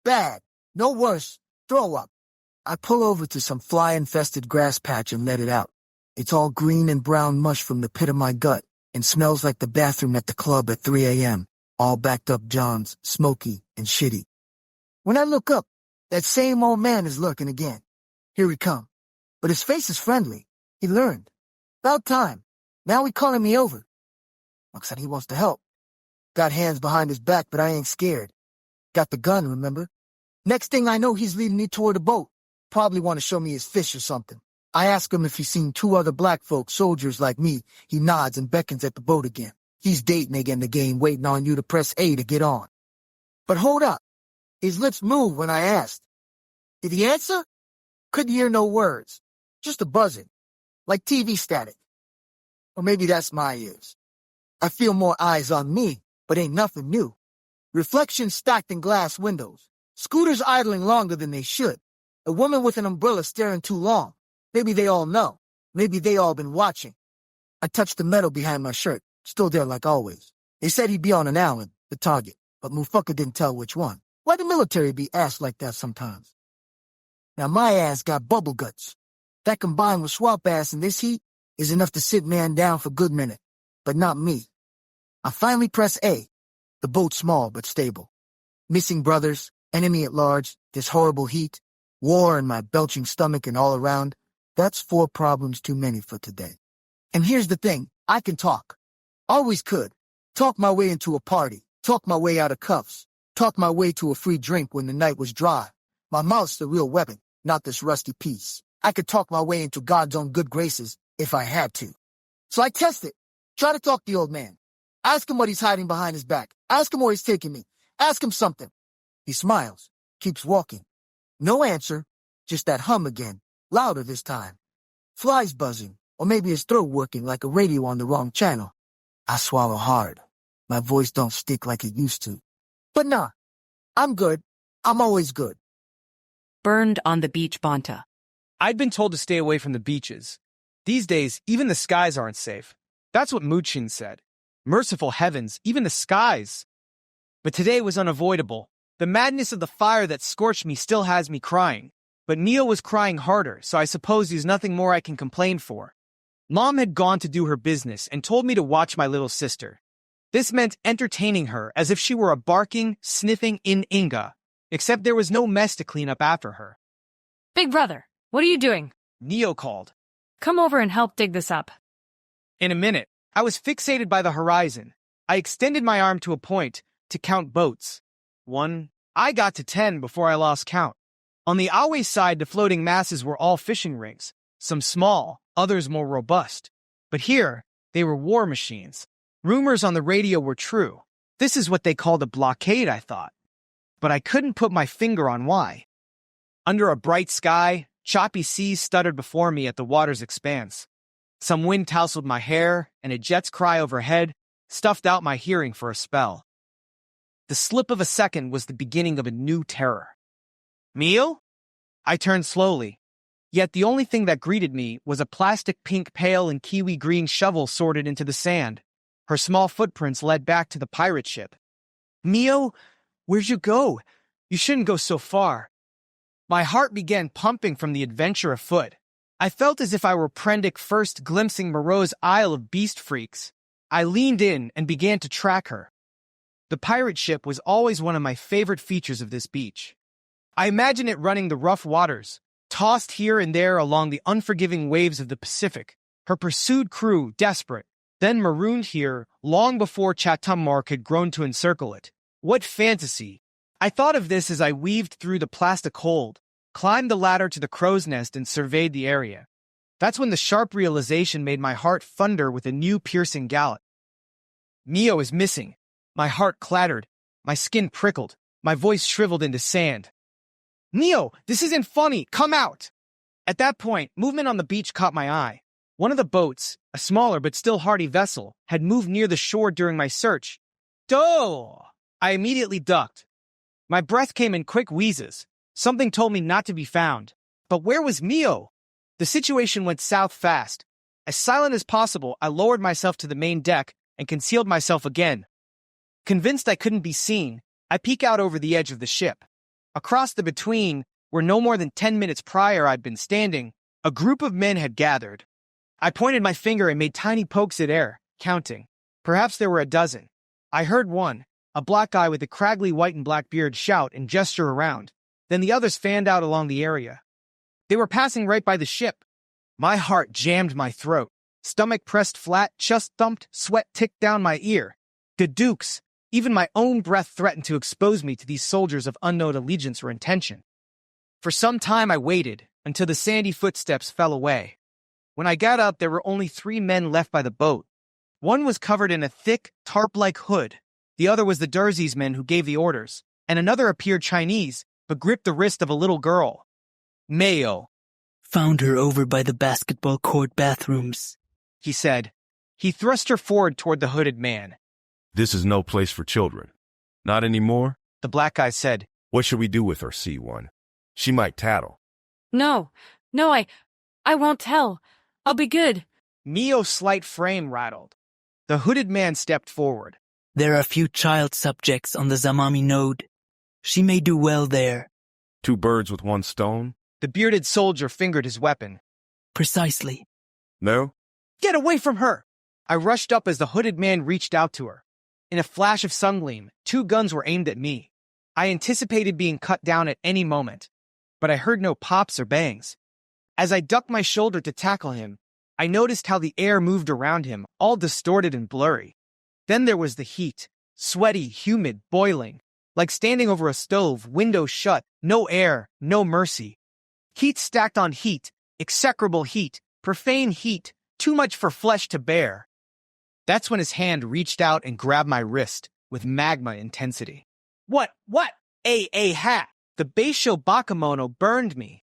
Bad. No worse. Throw up. I pull over to some fly-infested grass patch and let it out. It's all green and brown mush from the pit of my gut and smells like the bathroom at the club at 3 a.m. All backed up Johns, smoky and shitty. When I look up, that same old man is lurking again. Here he come. But his face is friendly. He learned. About time. Now he calling me over. Looks like he wants to help. Got hands behind his back, but I ain't scared. Got the gun, remember? Next thing I know, he's leading me toward a boat. Probably want to show me his fish or something. I ask him if he's seen 2 other black folk, soldiers like me. He nods and beckons at the boat again. He's dating again the game, waiting on you to press A to get on. But hold up. His lips moved when I asked. Did he answer? Couldn't hear no words. Just a buzzing. Like TV static. Or maybe that's my ears. I feel more eyes on me, but ain't nothing new. Reflections stacked in glass windows. Scooters idling longer than they should. A woman with an umbrella staring too long. Maybe they all know. Maybe they all been watching. I touched the metal behind my shirt. Still there like always. They said he'd be on an island, the target, but Mufaka didn't tell which one. Why the military be ass like that sometimes? Now my ass got bubble guts. That combined with swamp ass in this heat is enough to sit man down for a good minute. But not me. I finally press A. The boat's small but stable. Missing brothers, enemy at large, this horrible heat, war in my belching stomach and all around. That's 4 problems too many for today. And here's the thing, I can talk. Always could. Talk my way into a party. Talk my way out of cuffs. Talk my way to a free drink when the night was dry. My mouth's the real weapon, not this rusty piece. I could talk my way into God's own good graces if I had to. So I test it. Try to talk the old man. Ask him what he's hiding behind his back. Ask him where he's taking me. Ask him something. He smiles, keeps walking. No answer, just that hum again, louder this time. Flies buzzing, or maybe his throat working like a radio on the wrong channel. I swallow hard. My voice don't stick like it used to. But nah, I'm good. I'm always good. Burned on the beach, Banta. I'd been told to stay away from the beaches. These days, even the skies aren't safe. That's what Muchin said. Merciful heavens, even the skies. But today was unavoidable. The madness of the fire that scorched me still has me crying. But Neo was crying harder, so I suppose there's nothing more I can complain for. Mom had gone to do her business and told me to watch my little sister. This meant entertaining her as if she were a barking, sniffing Inga, except there was no mess to clean up after her. Big brother, what are you doing? Neo called. Come over and help dig this up. In a minute, I was fixated by the horizon. I extended my arm to a point to count boats. 1. I got to 10 before I lost count. On the Awe side, the floating masses were all fishing rigs, some small, others more robust. But here, they were war machines. Rumors on the radio were true. This is what they called a blockade, I thought. But I couldn't put my finger on why. Under a bright sky, choppy seas stuttered before me at the water's expanse. Some wind tousled my hair, and a jet's cry overhead stuffed out my hearing for a spell. The slip of a second was the beginning of a new terror. Meal? I turned slowly. Yet the only thing that greeted me was a plastic pink pail and kiwi green shovel sorted into the sand. Her small footprints led back to the pirate ship. Mio, where'd you go? You shouldn't go so far. My heart began pumping from the adventure afoot. I felt as if I were Prendick first glimpsing Moreau's Isle of Beast Freaks. I leaned in and began to track her. The pirate ship was always one of my favorite features of this beach. I imagine it running the rough waters, tossed here and there along the unforgiving waves of the Pacific, her pursued crew desperate, then marooned here long before Chatham had grown to encircle it. What fantasy! I thought of this as I weaved through the plastic hold, climbed the ladder to the crow's nest and surveyed the area. That's when the sharp realization made my heart thunder with a new piercing gallop. Mio is missing. My heart clattered, my skin prickled, my voice shriveled into sand. Mio, this isn't funny, come out! At that point, movement on the beach caught my eye. One of the boats, a smaller but still hardy vessel, had moved near the shore during my search. Doh! I immediately ducked. My breath came in quick wheezes. Something told me not to be found. But where was Mio? The situation went south fast. As silent as possible, I lowered myself to the main deck and concealed myself again. Convinced I couldn't be seen, I peek out over the edge of the ship. Across the between, where no more than 10 minutes prior I'd been standing, a group of men had gathered. I pointed my finger and made tiny pokes at air, counting. Perhaps there were a dozen. I heard one, a black guy with a craggly white and black beard, shout and gesture around. Then the others fanned out along the area. They were passing right by the ship. My heart jammed my throat. Stomach pressed flat, chest thumped, sweat ticked down my ear. Gadooks! Even my own breath threatened to expose me to these soldiers of unknown allegiance or intention. For some time I waited, until the sandy footsteps fell away. When I got up, there were only 3 men left by the boat. One was covered in a thick, tarp-like hood. The other was the Derzy's men who gave the orders, and another appeared Chinese, but gripped the wrist of a little girl. Mayo. Found her over by the basketball court bathrooms, he said. He thrust her forward toward the hooded man. This is no place for children. Not anymore? The black guy said. What should we do with her, C1? She might tattle. No, I won't tell. I'll be good. Mio's slight frame rattled. The hooded man stepped forward. There are few child subjects on the Zamami node. She may do well there. 2 birds with 1 stone? The bearded soldier fingered his weapon. Precisely. No? Get away from her! I rushed up as the hooded man reached out to her. In a flash of sungleam, 2 guns were aimed at me. I anticipated being cut down at any moment, but I heard no pops or bangs. As I ducked my shoulder to tackle him, I noticed how the air moved around him, all distorted and blurry. Then there was the heat, sweaty, humid, boiling, like standing over a stove, windows shut, no air, no mercy. Heat stacked on heat, execrable heat, profane heat, too much for flesh to bear. That's when his hand reached out and grabbed my wrist with magma intensity. What? Ha! The Beisho Bakemono burned me.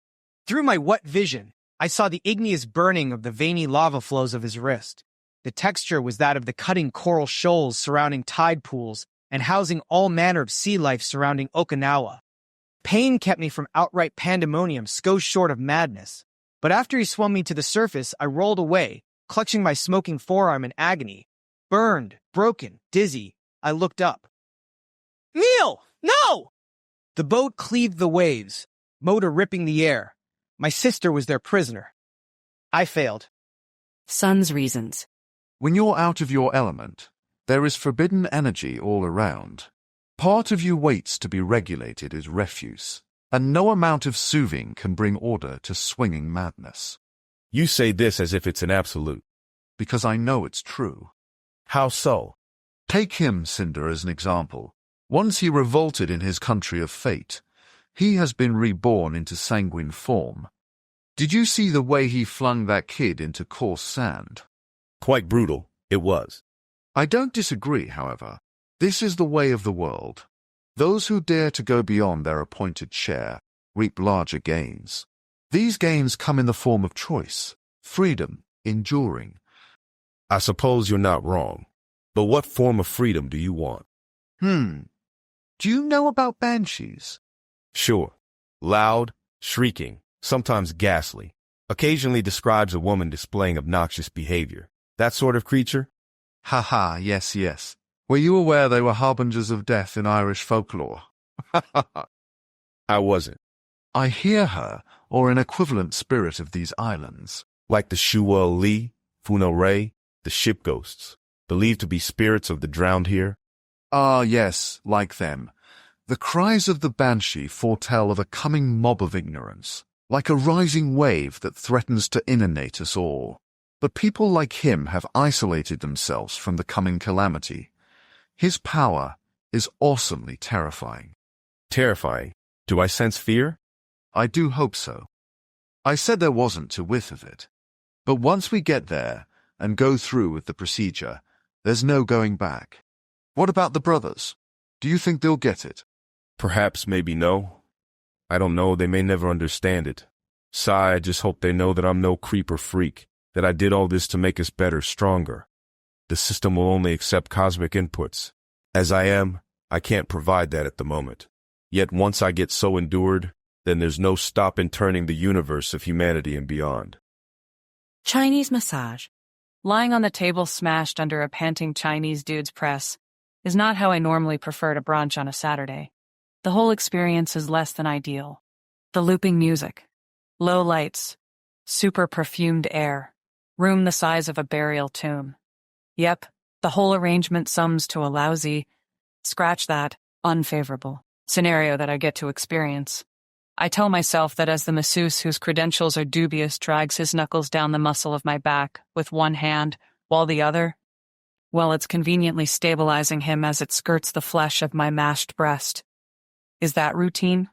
Through my wet vision, I saw the igneous burning of the veiny lava flows of his wrist. The texture was that of the cutting coral shoals surrounding tide pools and housing all manner of sea life surrounding Okinawa. Pain kept me from outright pandemonium, sco short of madness. But after he swung me to the surface, I rolled away, clutching my smoking forearm in agony. Burned, broken, dizzy, I looked up. Neil! No! The boat cleaved the waves, motor ripping the air. My sister was their prisoner. I failed. Son's reasons. When you're out of your element, there is forbidden energy all around. Part of you waits to be regulated as refuse, and no amount of soothing can bring order to swinging madness. You say this as if it's an absolute. Because I know it's true. How so? Take him, Cinder, as an example. Once he revolted in his country of fate. He has been reborn into sanguine form. Did you see the way he flung that kid into coarse sand? Quite brutal, it was. I don't disagree, however. This is the way of the world. Those who dare to go beyond their appointed share reap larger gains. These gains come in the form of choice, freedom, enduring. I suppose you're not wrong. But what form of freedom do you want? Do you know about banshees? Sure. Loud, shrieking, sometimes ghastly. Occasionally describes a woman displaying obnoxious behavior. That sort of creature? Ha, yes, yes. Were you aware they were harbingers of death in Irish folklore? I wasn't. I hear her, or an equivalent spirit of these islands. Like the Shua Li, Funa Ray, the ship ghosts, believed to be spirits of the drowned here? Ah, yes, like them. The cries of the banshee foretell of a coming mob of ignorance, like a rising wave that threatens to inundate us all. But people like him have isolated themselves from the coming calamity. His power is awesomely terrifying. Terrifying? Do I sense fear? I do hope so. I said there wasn't a whiff of it. But once we get there and go through with the procedure, there's no going back. What about the brothers? Do you think they'll get it? Perhaps, maybe no. I don't know, they may never understand it. Sigh, I just hope they know that I'm no creep or freak, that I did all this to make us better, stronger. The system will only accept cosmic inputs. As I am, I can't provide that at the moment. Yet once I get so endured, then there's no stop in turning the universe of humanity and beyond. Chinese massage. Lying on the table smashed under a panting Chinese dude's press is not how I normally prefer to brunch on a Saturday. The whole experience is less than ideal. The looping music, low lights, super perfumed air, room the size of a burial tomb. Yep, the whole arrangement sums to a lousy, scratch that, unfavorable scenario that I get to experience. I tell myself that as the masseuse whose credentials are dubious drags his knuckles down the muscle of my back with one hand, while the other, well, it's conveniently stabilizing him as it skirts the flesh of my mashed breast. Is that routine?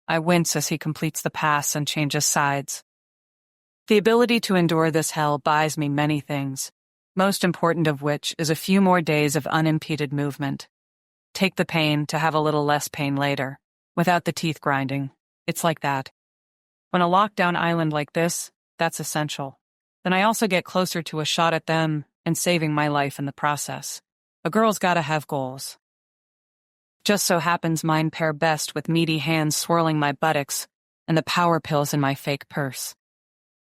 I wince as he completes the pass and changes sides. The ability to endure this hell buys me many things, most important of which is a few more days of unimpeded movement. Take the pain to have a little less pain later, without the teeth grinding. It's like that. When a lockdown island like this, that's essential. Then I also get closer to a shot at them and saving my life in the process. A girl's gotta have goals. Just so happens mine pair best with meaty hands swirling my buttocks and the power pills in my fake purse.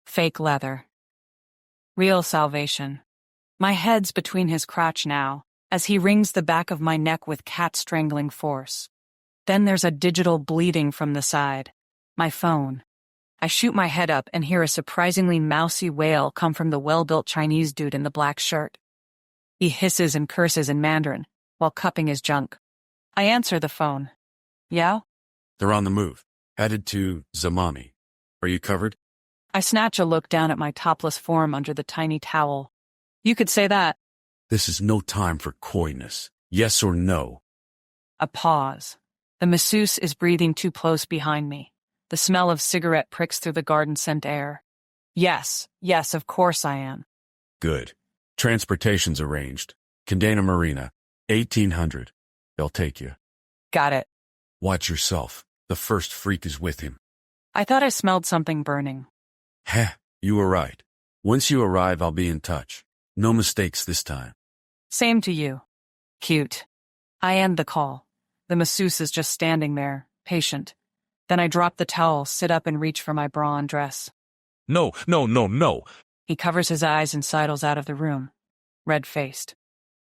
Fake leather. Real salvation. My head's between his crotch now, as he wrings the back of my neck with cat-strangling force. Then there's a digital bleeding from the side. My phone. I shoot my head up and hear a surprisingly mousy wail come from the well-built Chinese dude in the black shirt. He hisses and curses in Mandarin, while cupping his junk. I answer the phone. Yeah? They're on the move. Headed to Zamami. Are you covered? I snatch a look down at my topless form under the tiny towel. You could say that. This is no time for coyness. Yes or no? A pause. The masseuse is breathing too close behind me. The smell of cigarette pricks through the garden scent air. Yes, of course I am. Good. Transportation's arranged. Condena Marina, 1800. They'll take you. Got it. Watch yourself. The first freak is with him. I thought I smelled something burning. Heh, you were right. Once you arrive, I'll be in touch. No mistakes this time. Same to you. Cute. I end the call. The masseuse is just standing there, patient. Then I drop the towel, sit up and reach for my bra and dress. No. He covers his eyes and sidles out of the room, red-faced.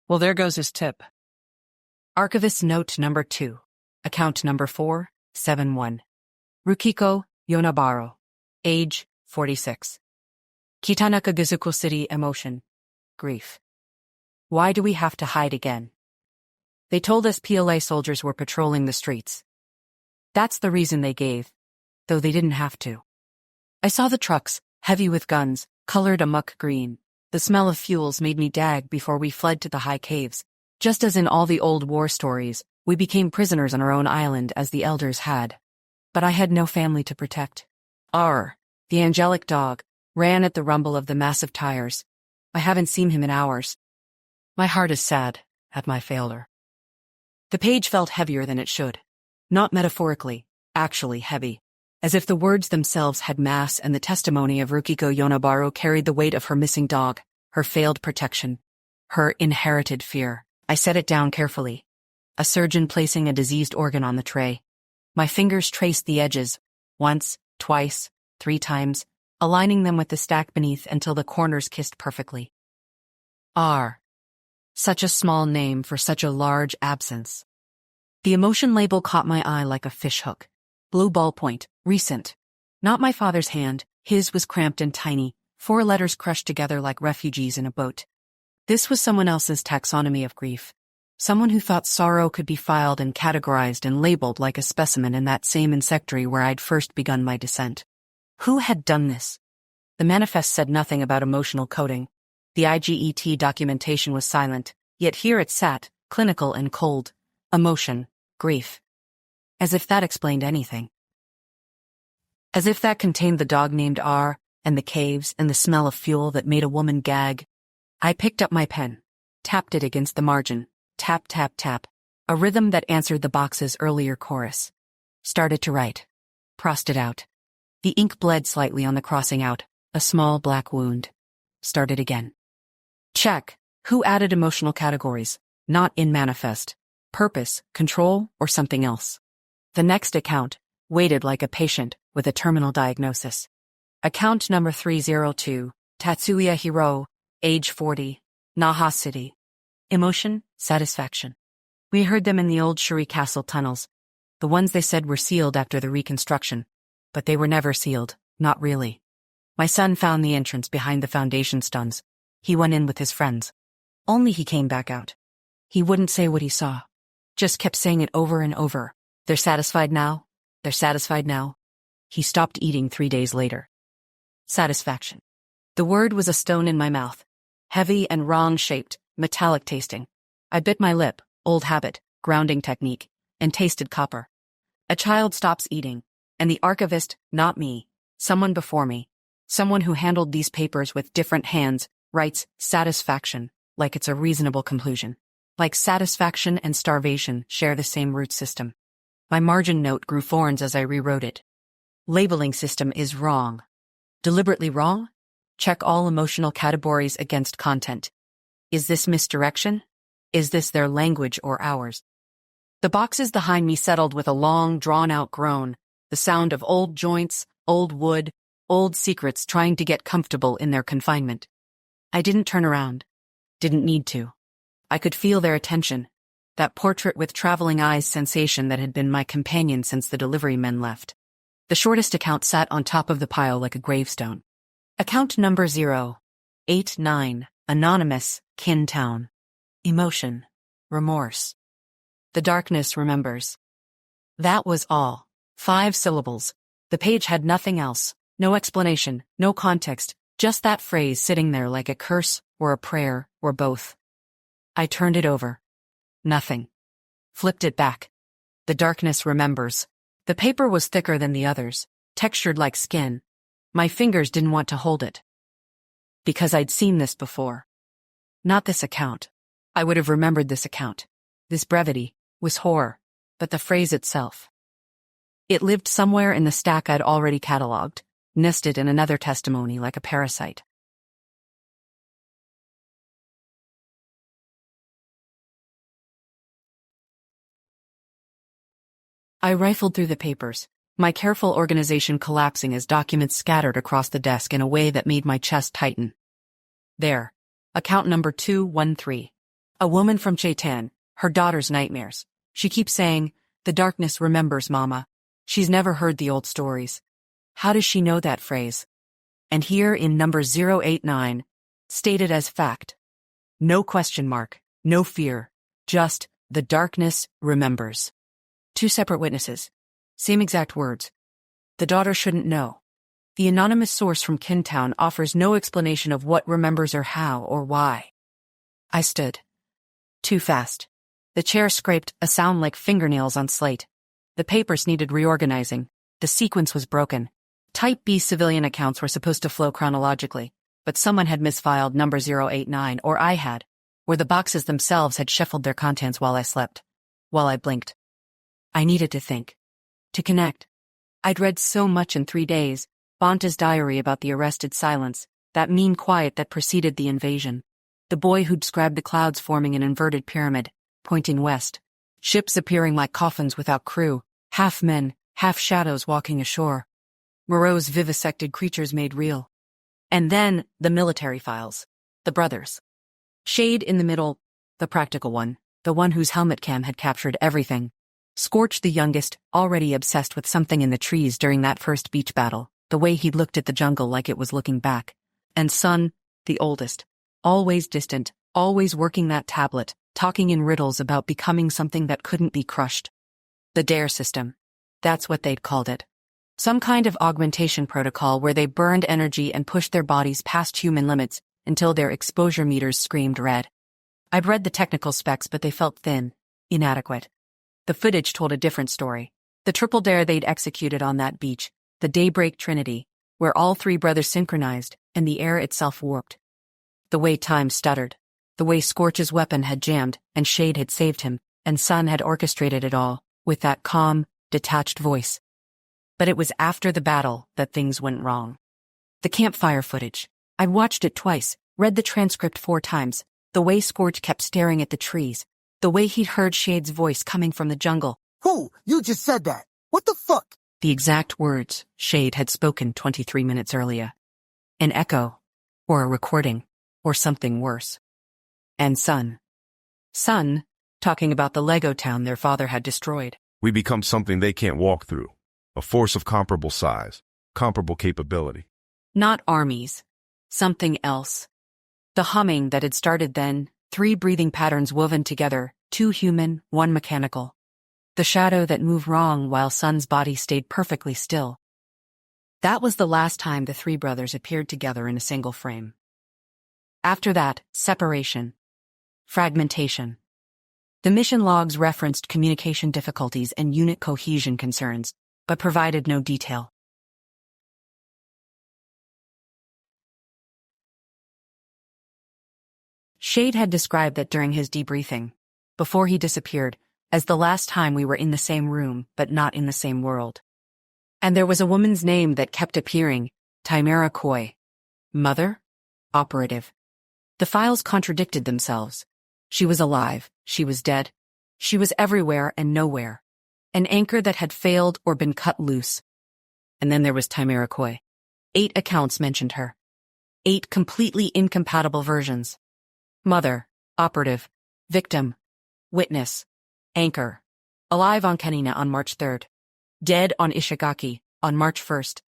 Well, there goes his tip. Archivist Note Number 2, Account Number 471. Rukiko Yonabaro, Age 46. Kitanaka Gizuku City Emotion, Grief. Why do we have to hide again? They told us PLA soldiers were patrolling the streets. That's the reason they gave, though they didn't have to. I saw the trucks, heavy with guns, colored a muck green. The smell of fuels made me gag before we fled to the high caves. Just as in all the old war stories, we became prisoners on our own island as the elders had. But I had no family to protect. Arr, the angelic dog, ran at the rumble of the massive tires. I haven't seen him in hours. My heart is sad at my failure. The page felt heavier than it should. Not metaphorically, actually heavy. As if the words themselves had mass and the testimony of Rukiko Yonabaru carried the weight of her missing dog, her failed protection, her inherited fear. I set it down carefully. A surgeon placing a diseased organ on the tray. My fingers traced the edges, once, twice, 3 times, aligning them with the stack beneath until the corners kissed perfectly. R. Such a small name for such a large absence. The emotion label caught my eye like a fishhook. Blue ballpoint, recent. Not my father's hand, his was cramped and tiny, 4 letters crushed together like refugees in a boat. This was someone else's taxonomy of grief. Someone who thought sorrow could be filed and categorized and labeled like a specimen in that same insectary where I'd first begun my descent. Who had done this? The manifest said nothing about emotional coding. The IGET documentation was silent, yet here it sat, clinical and cold. Emotion, grief. As if that explained anything. As if that contained the dog named R, and the caves, and the smell of fuel that made a woman gag. I picked up my pen, tapped it against the margin, tap, tap, tap, a rhythm that answered the box's earlier chorus. Started to write. Crossed it out. The ink bled slightly on the crossing out, a small black wound. Started again. Check. Who added emotional categories? Not in manifest. Purpose, control, or something else. The next account, waited like a patient with a terminal diagnosis. Account number 302, Tatsuya Hiro, age 40, Naha City. Emotion, satisfaction. We heard them in the old Shuri Castle tunnels, the ones they said were sealed after the reconstruction. But they were never sealed, not really. My son found the entrance behind the foundation stones. He went in with his friends. Only he came back out. He wouldn't say what he saw. Just kept saying it over and over. They're satisfied now. They're satisfied now. He stopped eating 3 days later. Satisfaction. The word was a stone in my mouth. Heavy and wrong-shaped, metallic tasting. I bit my lip, old habit, grounding technique, and tasted copper. A child stops eating, and the archivist, not me, someone before me, someone who handled these papers with different hands, writes satisfaction, like it's a reasonable conclusion. Like satisfaction and starvation share the same root system. My margin note grew thorns as I rewrote it. Labeling system is wrong. Deliberately wrong? Check all emotional categories against content. Is this misdirection? Is this their language or ours? The boxes behind me settled with a long, drawn-out groan, the sound of old joints, old wood, old secrets trying to get comfortable in their confinement. I didn't turn around. Didn't need to. I could feel their attention, that portrait with traveling eyes sensation that had been my companion since the delivery men left. The shortest account sat on top of the pile like a gravestone. Account number 089, anonymous, Kin Town. Emotion, remorse. The darkness remembers. That was all. 5 syllables. The page had nothing else, no explanation, no context, just that phrase sitting there like a curse or a prayer or both. I turned it over. Nothing. Flipped it back. The darkness remembers. The paper was thicker than the others, textured like skin. My fingers didn't want to hold it. Because I'd seen this before. Not this account. I would have remembered this account. This brevity was horror, but the phrase itself. It lived somewhere in the stack I'd already catalogued, nested in another testimony like a parasite. I rifled through the papers, my careful organization collapsing as documents scattered across the desk in a way that made my chest tighten. There. Account number 213. A woman from Chaitan, her daughter's nightmares. She keeps saying, "The darkness remembers, Mama." She's never heard the old stories. How does she know that phrase? And here in number 089, stated as fact. No question mark, no fear, just, the darkness remembers. 2 separate witnesses. Same exact words. The daughter shouldn't know. The anonymous source from Kintown offers no explanation of what remembers or how or why. I stood. Too fast. The chair scraped, a sound like fingernails on slate. The papers needed reorganizing. The sequence was broken. Type B civilian accounts were supposed to flow chronologically, but someone had misfiled number 089, or I had, or the boxes themselves had shuffled their contents while I slept, while I blinked. I needed to think. To connect. I'd read so much in 3 days, Bonta's diary about the arrested silence, that mean quiet that preceded the invasion. The boy who'd described the clouds forming an inverted pyramid, pointing west. Ships appearing like coffins without crew, half men, half shadows walking ashore. Moreau's vivisected creatures made real. And then, the military files. The brothers. Shade in the middle, the practical one, the one whose helmet cam had captured everything. Scorch the youngest, already obsessed with something in the trees during that first beach battle, the way he'd looked at the jungle like it was looking back. And Sun, the oldest. Always distant, always working that tablet, talking in riddles about becoming something that couldn't be crushed. The DARE system. That's what they'd called it. Some kind of augmentation protocol where they burned energy and pushed their bodies past human limits until their exposure meters screamed red. I'd read the technical specs, but they felt thin, inadequate. The footage told a different story. The triple dare they'd executed on that beach, the Daybreak Trinity, where all 3 brothers synchronized and the air itself warped. The way time stuttered. The way Scorch's weapon had jammed and Shade had saved him, and Sun had orchestrated it all, with that calm, detached voice. But it was after the battle that things went wrong. The campfire footage. I'd watched it twice, read the transcript 4 times, the way Scorch kept staring at the trees, the way he'd heard Shade's voice coming from the jungle. Who? You just said that. What the fuck? The exact words Shade had spoken 23 minutes earlier. An echo, or a recording, or something worse. And Sun. Sun, talking about the Lego town their father had destroyed. We become something they can't walk through. A force of comparable size, comparable capability. Not armies. Something else. The humming that had started then, 3 breathing patterns woven together, 2 human, 1 mechanical. The shadow that moved wrong while Sun's body stayed perfectly still. That was the last time the 3 brothers appeared together in a single frame. After that, separation. Fragmentation. The mission logs referenced communication difficulties and unit cohesion concerns, but provided no detail. Shade had described that during his debriefing, before he disappeared, as the last time we were in the same room but not in the same world. And there was a woman's name that kept appearing, Chimera Koi. Mother? Operative. The files contradicted themselves. She was alive, she was dead, she was everywhere and nowhere. An anchor that had failed or been cut loose. And then there was Chimera Koi. 8 accounts mentioned her. 8 completely incompatible versions. Mother, operative, victim, witness, anchor. Alive on Kanina on March 3rd. Dead on Ishigaki on March 1st.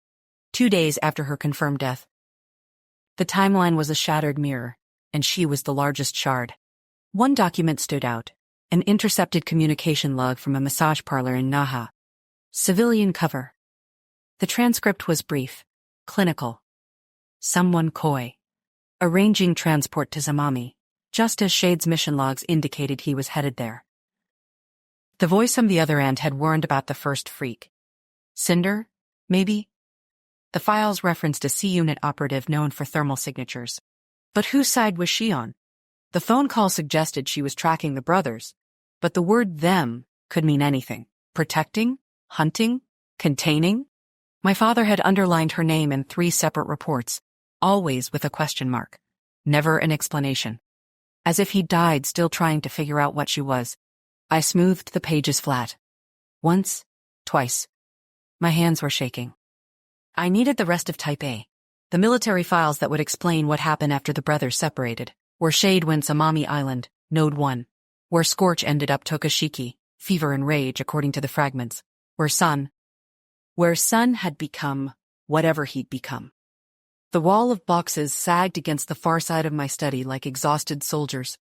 2 days after her confirmed death. The timeline was a shattered mirror, and she was the largest shard. One document stood out. An intercepted communication log from a massage parlor in Naha. Civilian cover. The transcript was brief, clinical. Someone Koi. Arranging transport to Zamami, just as Shade's mission logs indicated he was headed there. The voice on the other end had warned about the first freak. Cinder, maybe? The files referenced a C-Unit operative known for thermal signatures. But whose side was she on? The phone call suggested she was tracking the brothers, but the word them could mean anything. Protecting? Hunting? Containing? My father had underlined her name in 3 separate reports, always with a question mark. Never an explanation. As if he died still trying to figure out what she was. I smoothed the pages flat. Once, twice. My hands were shaking. I needed the rest of Type A. The military files that would explain what happened after the brothers separated. Where Shade went Zamami Island, Node 1. Where Scorch ended up Tokashiki, fever and rage according to the fragments. Where Sun had become whatever he'd become. The wall of boxes sagged against the far side of my study like exhausted soldiers.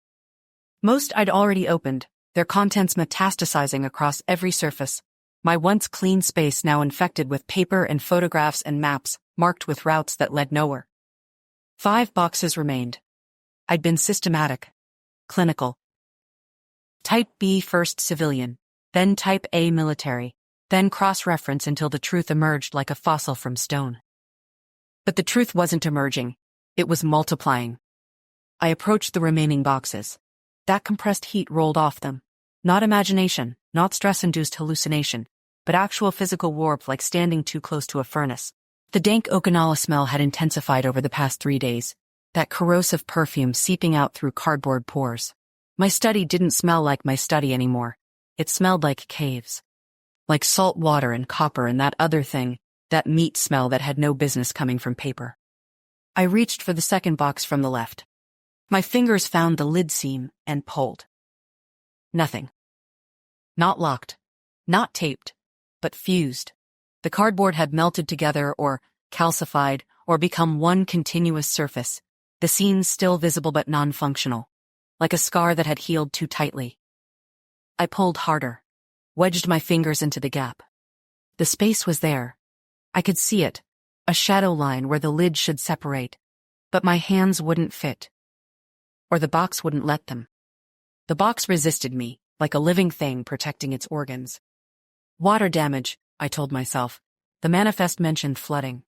Most I'd already opened, their contents metastasizing across every surface. My once clean space now infected with paper and photographs and maps marked with routes that led nowhere. 5 boxes remained. I'd been systematic, clinical. Type B first civilian, then Type A military, then cross-reference until the truth emerged like a fossil from stone. But the truth wasn't emerging, it was multiplying. I approached the remaining boxes. That compressed heat rolled off them. Not imagination, not stress-induced hallucination, but actual physical warmth like standing too close to a furnace. The dank Okinawa smell had intensified over the past 3 days, that corrosive perfume seeping out through cardboard pores. My study didn't smell like my study anymore. It smelled like caves. Like salt water and copper and that other thing, that meat smell that had no business coming from paper. I reached for the second box from the left. My fingers found the lid seam and pulled. Nothing. Not locked. Not taped. But fused. The cardboard had melted together or calcified or become one continuous surface, the seams still visible but non-functional, like a scar that had healed too tightly. I pulled harder, wedged my fingers into the gap. The space was there. I could see it, a shadow line where the lid should separate, but my hands wouldn't fit. Or the box wouldn't let them. The box resisted me, like a living thing protecting its organs. Water damage, I told myself. The manifest mentioned flooding.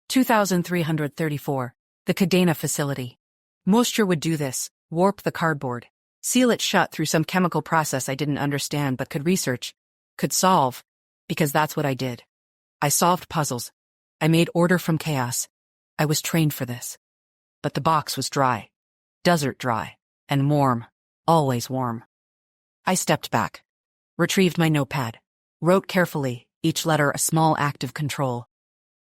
2334, the Cadena facility. Moisture would do this, warp the cardboard, seal it shut through some chemical process I didn't understand but could research, could solve, because that's what I did. I solved puzzles. I made order from chaos. I was trained for this. But the box was dry. Desert dry. And warm. Always warm. I stepped back. Retrieved my notepad. Wrote carefully, each letter a small act of control.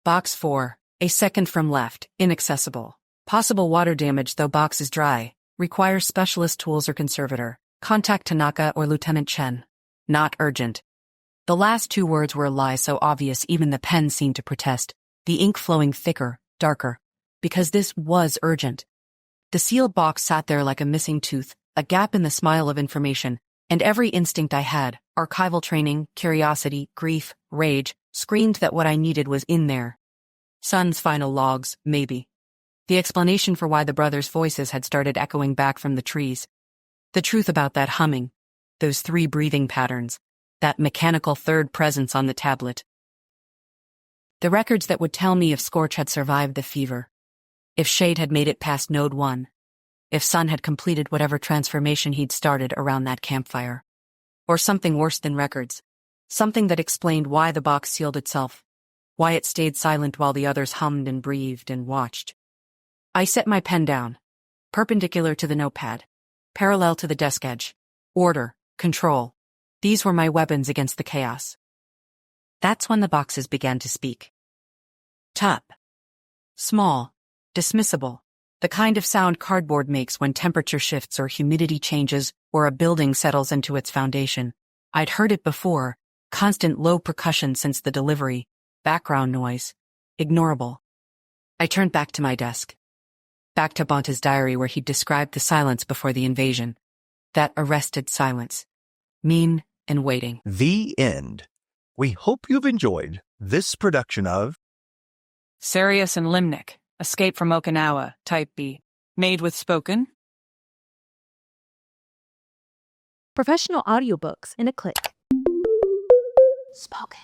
Box 4, a second from left, inaccessible. Possible water damage though box is dry. Requires specialist tools or conservator. Contact Tanaka or Lieutenant Chen. Not urgent. The last 2 words were a lie so obvious even the pen seemed to protest, the ink flowing thicker, darker. Because this was urgent. The sealed box sat there like a missing tooth, a gap in the smile of information, and every instinct I had, archival training, curiosity, grief, rage, screamed that what I needed was in there. Son's final logs, maybe. The explanation for why the brothers' voices had started echoing back from the trees. The truth about that humming, those 3 breathing patterns, that mechanical third presence on the tablet. The records that would tell me if Scorch had survived the fever. If Shade had made it past Node 1. If Sun had completed whatever transformation he'd started around that campfire. Or something worse than records. Something that explained why the box sealed itself. Why it stayed silent while the others hummed and breathed and watched. I set my pen down. Perpendicular to the notepad. Parallel to the desk edge. Order. Control. These were my weapons against the chaos. That's when the boxes began to speak. Top. Small. Dismissible. The kind of sound cardboard makes when temperature shifts or humidity changes or a building settles into its foundation. I'd heard it before, constant low percussion since the delivery, background noise, ignorable. I turned back to my desk. Back to Bonta's diary where he'd described the silence before the invasion. That arrested silence. Mean and waiting. The end. We hope you've enjoyed this production of Cereus and Limnic, Escape from Okinawa Type-B. Made with spoken. Professional audiobooks in a click. Spoken.